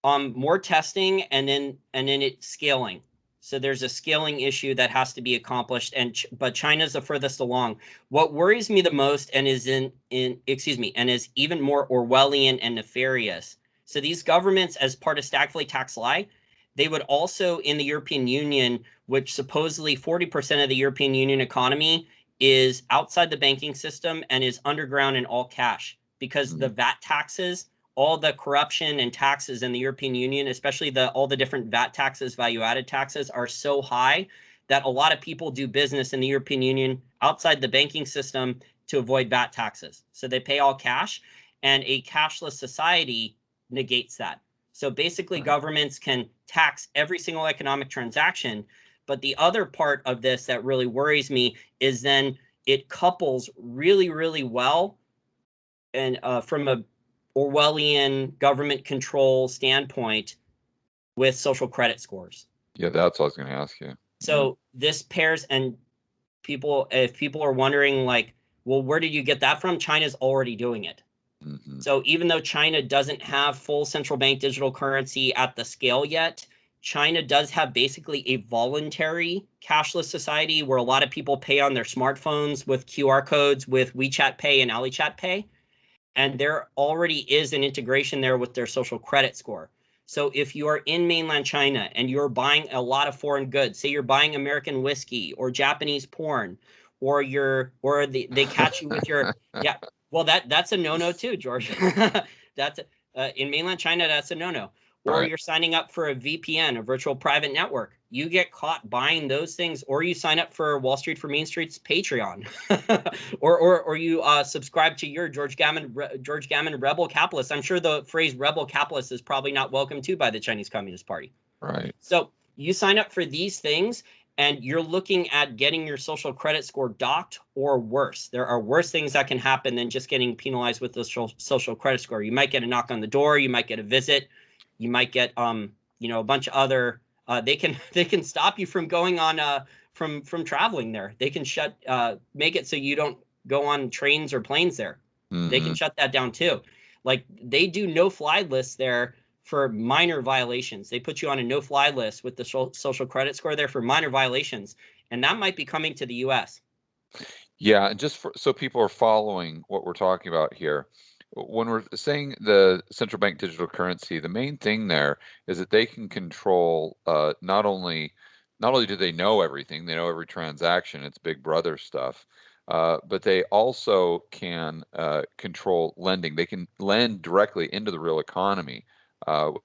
More testing and then it scaling. So there's a scaling issue that has to be accomplished, but China's the furthest along. What worries me the most and is and is even more Orwellian and nefarious. So these governments, as part of stagflate tax lie, they would also, in the European Union, which supposedly 40% of the European Union economy is outside the banking system and is underground and all cash, because the VAT taxes, all the corruption and taxes in the European Union, especially all the different VAT taxes, value-added taxes, are so high that a lot of people do business in the European Union outside the banking system to avoid VAT taxes. So they pay all cash, and a cashless society negates that. So basically, governments can tax every single economic transaction. But the other part of this that really worries me is then it couples really, really well, and from a Orwellian government control standpoint, with social credit scores. Yeah, that's what I was going to ask you. So this pairs, and if people are wondering, like, well, where did you get that from? China's already doing it. So even though China doesn't have full central bank digital currency at the scale yet, China does have basically a voluntary cashless society where a lot of people pay on their smartphones with QR codes with WeChat Pay and AliChat Pay. And there already is an integration there with their social credit score. So if you are in mainland China and you're buying a lot of foreign goods, say you're buying American whiskey or Japanese porn, or they catch you with your well, that's a no-no too, George. That's in mainland China, that's a no-no. Or you're signing up for a VPN, a virtual private network. You get caught buying those things, or you sign up for Wall Street for Main Street's Patreon, or you subscribe to your George Gammon rebel capitalist. I'm sure the phrase rebel capitalist is probably not welcome to by the Chinese Communist Party. Right. So you sign up for these things, and you're looking at getting your social credit score docked or worse. There are worse things that can happen than just getting penalized with the social credit score. You might get a knock on the door. You might get a visit. You might get a bunch of other. They can stop you from going on from traveling there. They can make it so you don't go on trains or planes there. They can shut that down too. Like, they do no-fly lists there for minor violations. They put you on a no-fly list with the social credit score there for minor violations, and that might be coming to the U.S. Yeah, and just so people are following what we're talking about here, when we're saying the central bank digital currency, the main thing there is that they can control not only do they know everything, they know every transaction, it's Big Brother stuff, but they also can control lending. They can lend directly into the real economy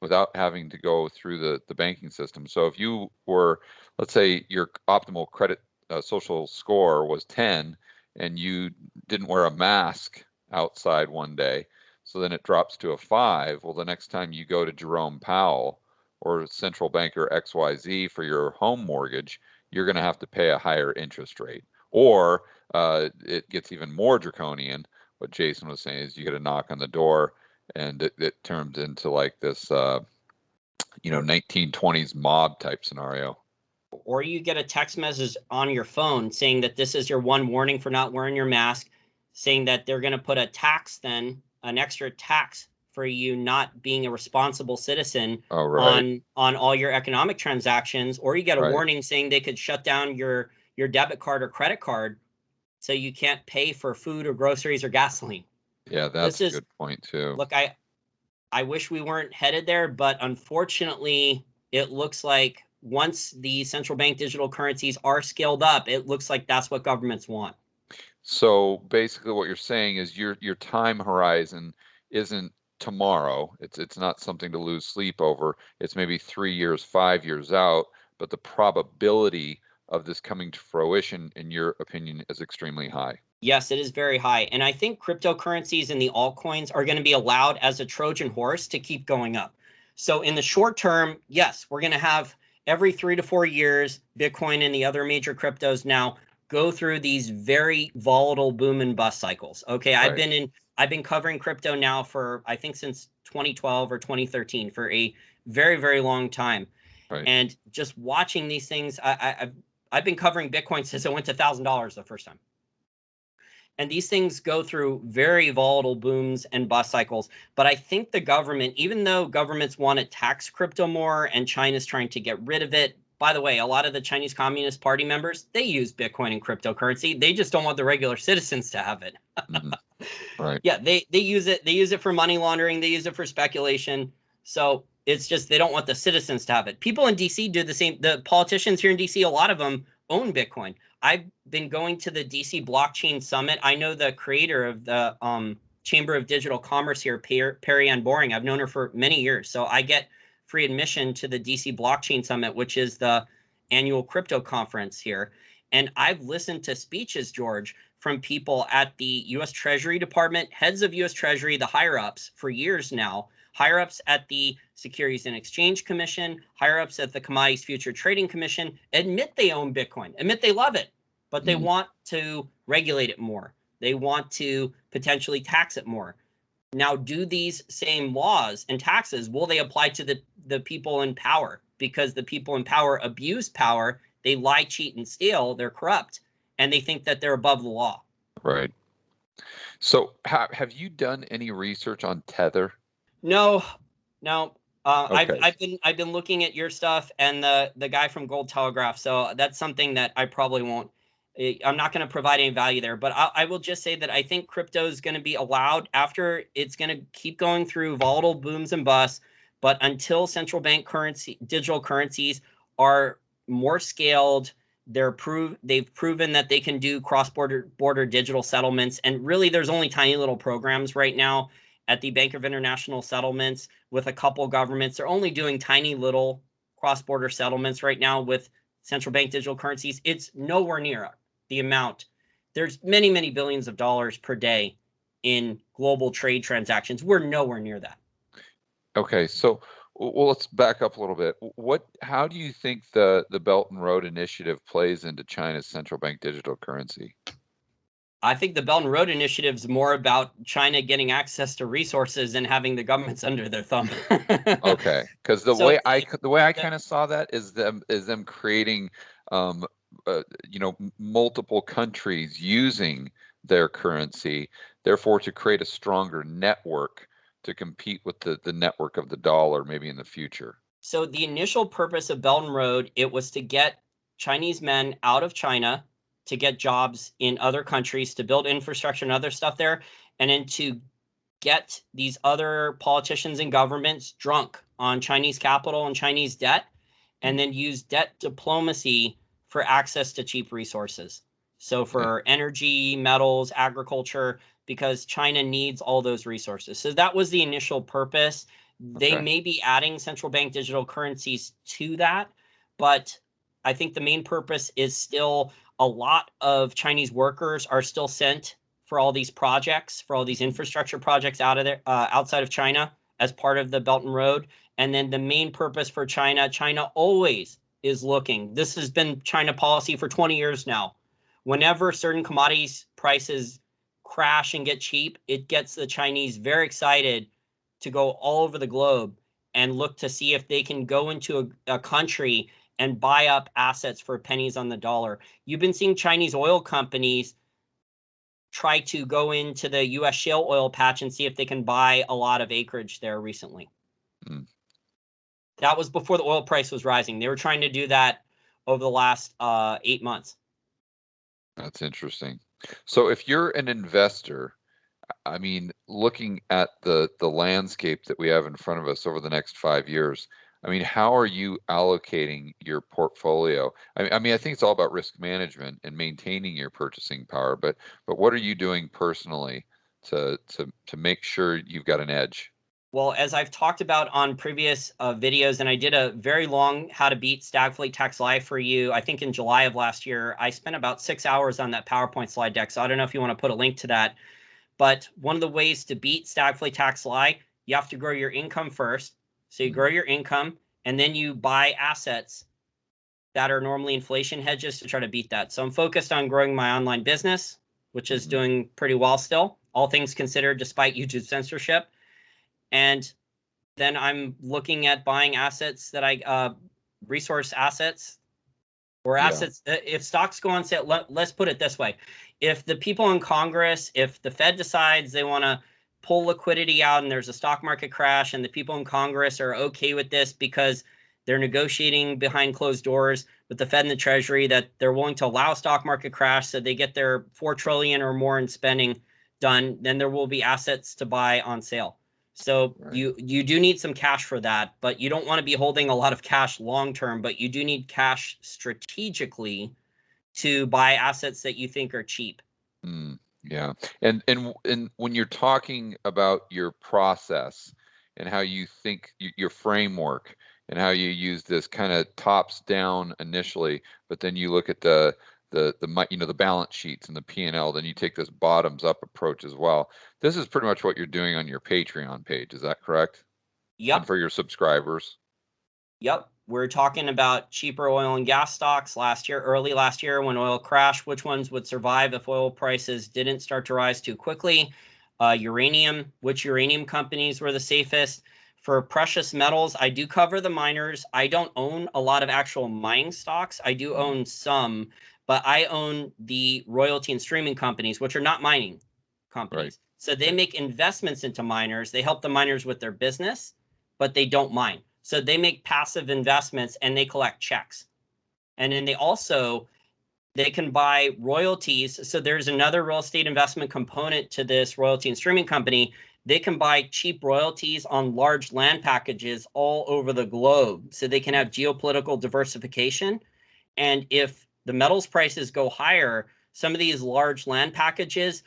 without having to go through the banking system. So if you were, let's say, your optimal credit social score was 10, and you didn't wear a mask outside one day, so then it drops to a 5. Well, the next time you go to Jerome Powell or central banker XYZ for your home mortgage, you're going to have to pay a higher interest rate. Or it gets even more draconian. What Jason was saying is you get a knock on the door, and it turns into like this 1920s mob type scenario. Or you get a text message on your phone saying that this is your one warning for not wearing your mask. saying that they're going to put a tax, then an extra tax for you not being a responsible citizen on all your economic transactions, or you get a warning saying they could shut down your debit card or credit card so you can't pay for food or groceries or gasoline. Yeah, that's a good point too. Look, I wish we weren't headed there, but unfortunately, it looks like once the central bank digital currencies are scaled up, it looks like that's what governments want. So basically what you're saying is your time horizon isn't tomorrow. It's not something to lose sleep over. It's maybe 3 years, 5 years out, but the probability of this coming to fruition, in your opinion, is extremely high. Yes, it is very high. And I think cryptocurrencies and the altcoins are going to be allowed as a Trojan horse to keep going up. So in the short term, yes, we're going to have every 3 to 4 years, Bitcoin and the other major cryptos now go through these very volatile boom and bust cycles. Okay, I've been covering crypto now for, I think, since 2012 or 2013, for a very, very long time. And just watching these things, I've been covering Bitcoin since it went to $1,000 the first time. And these things go through very volatile booms and bust cycles. But I think the government, even though governments want to tax crypto more and China's trying to get rid of it, by the way, a lot of the Chinese Communist Party members, they use Bitcoin and cryptocurrency. They just don't want the regular citizens to have it. Yeah, they use it. They use it for money laundering. They use it for speculation. So it's just they don't want the citizens to have it. People in DC do the same. The politicians here in DC, a lot of them own Bitcoin. I've been going to the DC Blockchain Summit. I know the creator of the Chamber of Digital Commerce here, Perry Ann Boring. I've known her for many years. So I get free admission to the DC Blockchain Summit, which is the annual crypto conference here. And I've listened to speeches, George, from people at the U.S. Treasury Department, heads of U.S. Treasury, the higher-ups for years now, higher-ups at the Securities and Exchange Commission, higher-ups at the Commodities Future Trading Commission, admit they own Bitcoin, admit they love it, but they want to regulate it more. They want to potentially tax it more. Now, do these same laws and taxes, will they apply to the people in power? Because the people in power abuse power, they lie, cheat, and steal, they're corrupt, and they think that they're above the law. Right. So have you done any research on Tether? No. Okay. I've been looking at your stuff and the guy from Gold Telegraph, so that's something that I probably won't. I'm not going to provide any value there, but I will just say that I think crypto is going to be allowed after it's going to keep going through volatile booms and busts. But until central bank digital currencies are more scaled, they've proven that they can do cross-border digital settlements. And really, there's only tiny little programs right now at the Bank of International Settlements with a couple governments. They're only doing tiny little cross-border settlements right now with central bank digital currencies. It's nowhere near the amount. There's many, many billions of dollars per day in global trade transactions. We're nowhere near that. Okay, so well, let's back up a little bit. How do you think the Belt and Road Initiative plays into China's central bank digital currency? I think the Belt and Road Initiative is more about China getting access to resources and having the governments under their thumb. Okay, because the way I kind of saw that is them creating multiple countries using their currency, therefore to create a stronger network to compete with the network of the dollar maybe in the future. So the initial purpose of Belt and Road, it was to get Chinese men out of China, to get jobs in other countries, to build infrastructure and other stuff there, and then to get these other politicians and governments drunk on Chinese capital and Chinese debt, and then use debt diplomacy for access to cheap resources. So for energy, metals, agriculture, because China needs all those resources. So that was the initial purpose. They may be adding central bank digital currencies to that, but I think the main purpose is still a lot of Chinese workers are still sent for all these projects, for all these infrastructure projects out of there, outside of China as part of the Belt and Road. And then the main purpose for China always is looking. This has been China policy for 20 years now. Whenever certain commodities prices crash and get cheap, it gets the Chinese very excited to go all over the globe and look to see if they can go into a country and buy up assets for pennies on the dollar. You've been seeing Chinese oil companies try to go into the U.S. shale oil patch and see if they can buy a lot of acreage there recently. Mm. That was before the oil price was rising. They were trying to do that over the last 8 months. That's interesting. So if you're an investor, I mean, looking at the landscape that we have in front of us over the next 5 years, I mean, how are you allocating your portfolio? I mean, I think it's all about risk management and maintaining your purchasing power, but what are you doing personally to make sure you've got an edge? Well, as I've talked about on previous videos, and I did a very long how to beat Stagflate Tax Live for you, I think in July of last year, I spent about 6 hours on that PowerPoint slide deck. So I don't know if you want to put a link to that. But one of the ways to beat Stagflate Tax Lie, you have to grow your income first. So you grow your income, and then you buy assets that are normally inflation hedges to try to beat that. So I'm focused on growing my online business, which is doing pretty well still, all things considered, despite YouTube censorship. And then I'm looking at buying assets that resource assets or assets. If stocks go on sale, let's put it this way. If the people in Congress, if the Fed decides they want to pull liquidity out and there's a stock market crash and the people in Congress are okay with this because they're negotiating behind closed doors with the Fed and the Treasury that they're willing to allow a stock market crash so they get their $4 trillion or more in spending done, then there will be assets to buy on sale. So you do need some cash for that, but you don't want to be holding a lot of cash long term, but you do need cash strategically to buy assets that you think are cheap. Yeah. And when you're talking about your process and how you think your framework and how you use this kind of tops down initially, but then you look at the balance sheets and the P&L, then you take this bottoms up approach as well. This is pretty much what you're doing on your Patreon page. Is that correct? Yep. And for your subscribers? Yep. We're talking about cheaper oil and gas stocks early last year when oil crashed, which ones would survive if oil prices didn't start to rise too quickly. Uranium, which uranium companies were the safest. For precious metals, I do cover the miners. I don't own a lot of actual mining stocks. I do own some, but I own the royalty and streaming companies, which are not mining companies. Right. So they make investments into miners. They help the miners with their business, but they don't mine. So they make passive investments and they collect checks. And then they can buy royalties. So there's another real estate investment component to this royalty and streaming company. They can buy cheap royalties on large land packages all over the globe. So they can have geopolitical diversification. And if the metals prices go higher, some of these large land packages,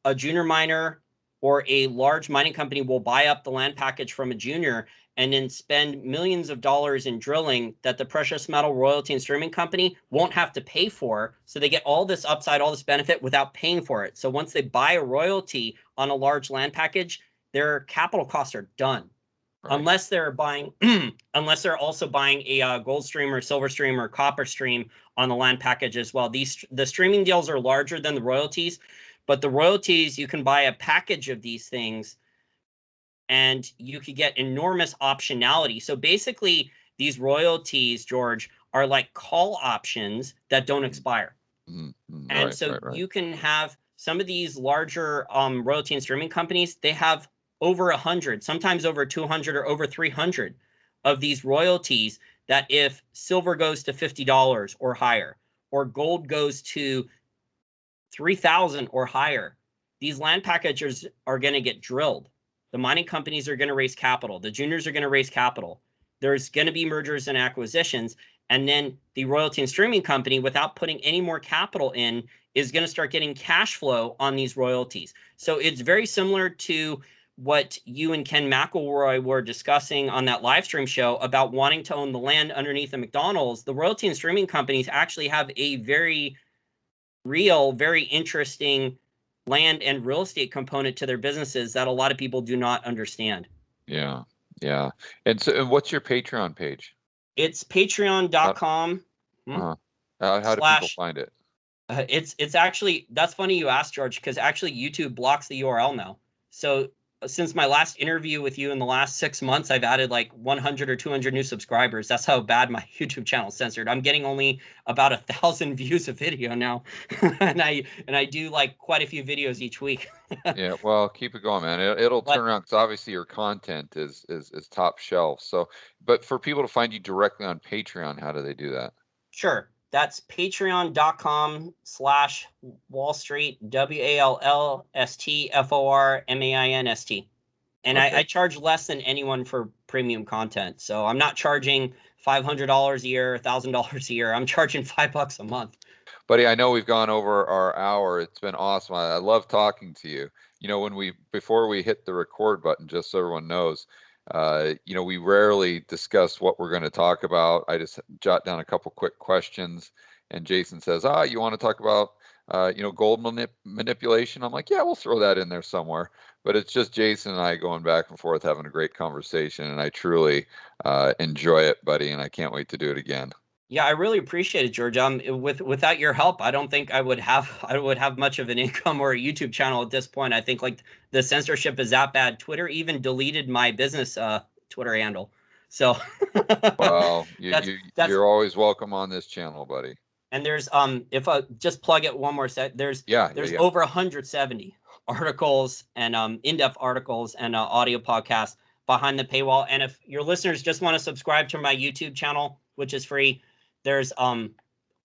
a junior miner or a large mining company will buy up the land package from a junior and then spend millions of dollars in drilling that the precious metal royalty and streaming company won't have to pay for. So they get all this upside, all this benefit without paying for it. So once they buy a royalty on a large land package, their capital costs are done. Right. Unless they're also buying a gold stream or silver stream or copper stream on the land package as well. The streaming deals are larger than the royalties, but the royalties, you can buy a package of these things and you could get enormous optionality. So basically, these royalties, George, are like call options that don't expire. And so you can have some of these larger royalty and streaming companies, they have over 100, sometimes over 200 or over 300 of these royalties that if silver goes to $50 or higher, or gold goes to 3,000 or higher, these land packages are going to get drilled. The mining companies are going to raise capital. The juniors are going to raise capital. There's going to be mergers and acquisitions. And then the royalty and streaming company, without putting any more capital in, is going to start getting cash flow on these royalties. So it's very similar to what you and Ken McElroy were discussing on that live stream show about wanting to own the land underneath the McDonald's. The royalty and streaming companies actually have a very real, very interesting land and real estate component to their businesses that a lot of people do not understand. Yeah. And so, what's your Patreon page? It's patreon.com. How do people find it? It's actually, that's funny you asked, George, because actually YouTube blocks the URL now. So since my last interview with you in the last 6 months, I've added like 100 or 200 new subscribers. That's how bad my YouTube channel is censored. I'm getting only about 1,000 views a video now, and I do like quite a few videos each week. Yeah, well, keep it going, man. It'll But turn around because obviously your content is top shelf. So, but for people to find you directly on Patreon, how do they do that? sure, that's patreon.com/Wall Street, WALLSTFORMAINST. And Okay. I charge less than anyone for premium content. So I'm not charging $500 a year, $1,000 a year. I'm charging $5 a month. Buddy, I know we've gone over our hour. It's been awesome. I love talking to you. You know, before we hit the record button, just so everyone knows, you know, we rarely discuss what we're going to talk about. I just jot down a couple quick questions, and Jason says, you want to talk about, you know, gold manipulation? I'm like, yeah, we'll throw that in there somewhere. But it's just Jason and I going back and forth having a great conversation, and I truly enjoy it, buddy, and I can't wait to do it again. Yeah, I really appreciate it, George. Without your help, I don't think I would have much of an income or a YouTube channel at this point. I think like the censorship is that bad. Twitter even deleted my business Twitter handle. So Well, that's you're always welcome on this channel, buddy. And there's if I just plug it one more set, there's over 170 articles and in-depth articles and audio podcasts behind the paywall. And if your listeners just want to subscribe to my YouTube channel, which is free, there's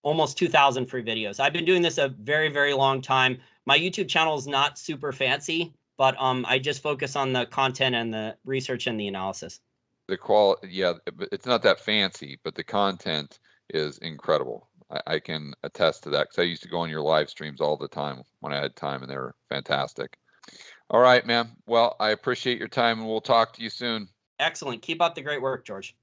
almost 2,000 free videos. I've been doing this a very, very long time. My YouTube channel is not super fancy, but I just focus on the content and the research and the analysis. The quality, yeah, it's not that fancy, but the content is incredible. I can attest to that because I used to go on your live streams all the time when I had time, and they were fantastic. All right, man. Well, I appreciate your time, and we'll talk to you soon. Excellent. Keep up the great work, George.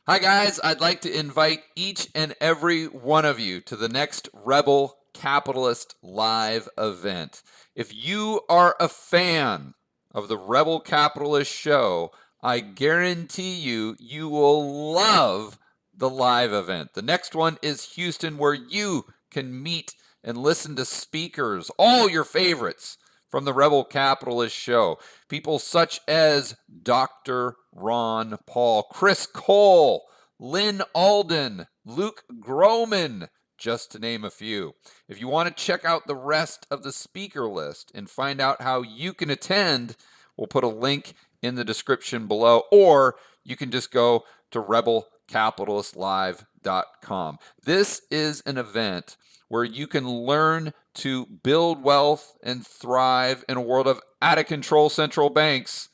Hi, guys. I'd like to invite each and every one of you to the next Rebel Capitalist live event. If you are a fan of the Rebel Capitalist show, I guarantee you will love the live event. The next one is Houston, where you can meet and listen to speakers, all your favorites from the Rebel Capitalist show. People such as Dr. Ron Paul, Chris Cole, Lynn Alden, Luke Gromen, just to name a few. If you want to check out the rest of the speaker list and find out how you can attend, we'll put a link in the description below, or you can just go to rebelcapitalistlive.com. This is an event where you can learn to build wealth and thrive in a world of out-of-control central banks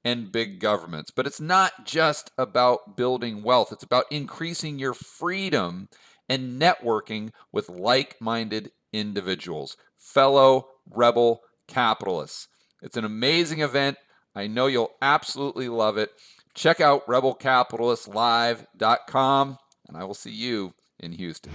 and big governments. But it's not just about building wealth. It's about increasing your freedom and networking with like-minded individuals, fellow rebel capitalists. It's an amazing event. I know you'll absolutely love it. Check out rebelcapitalistlive.com, and I will see you in Houston.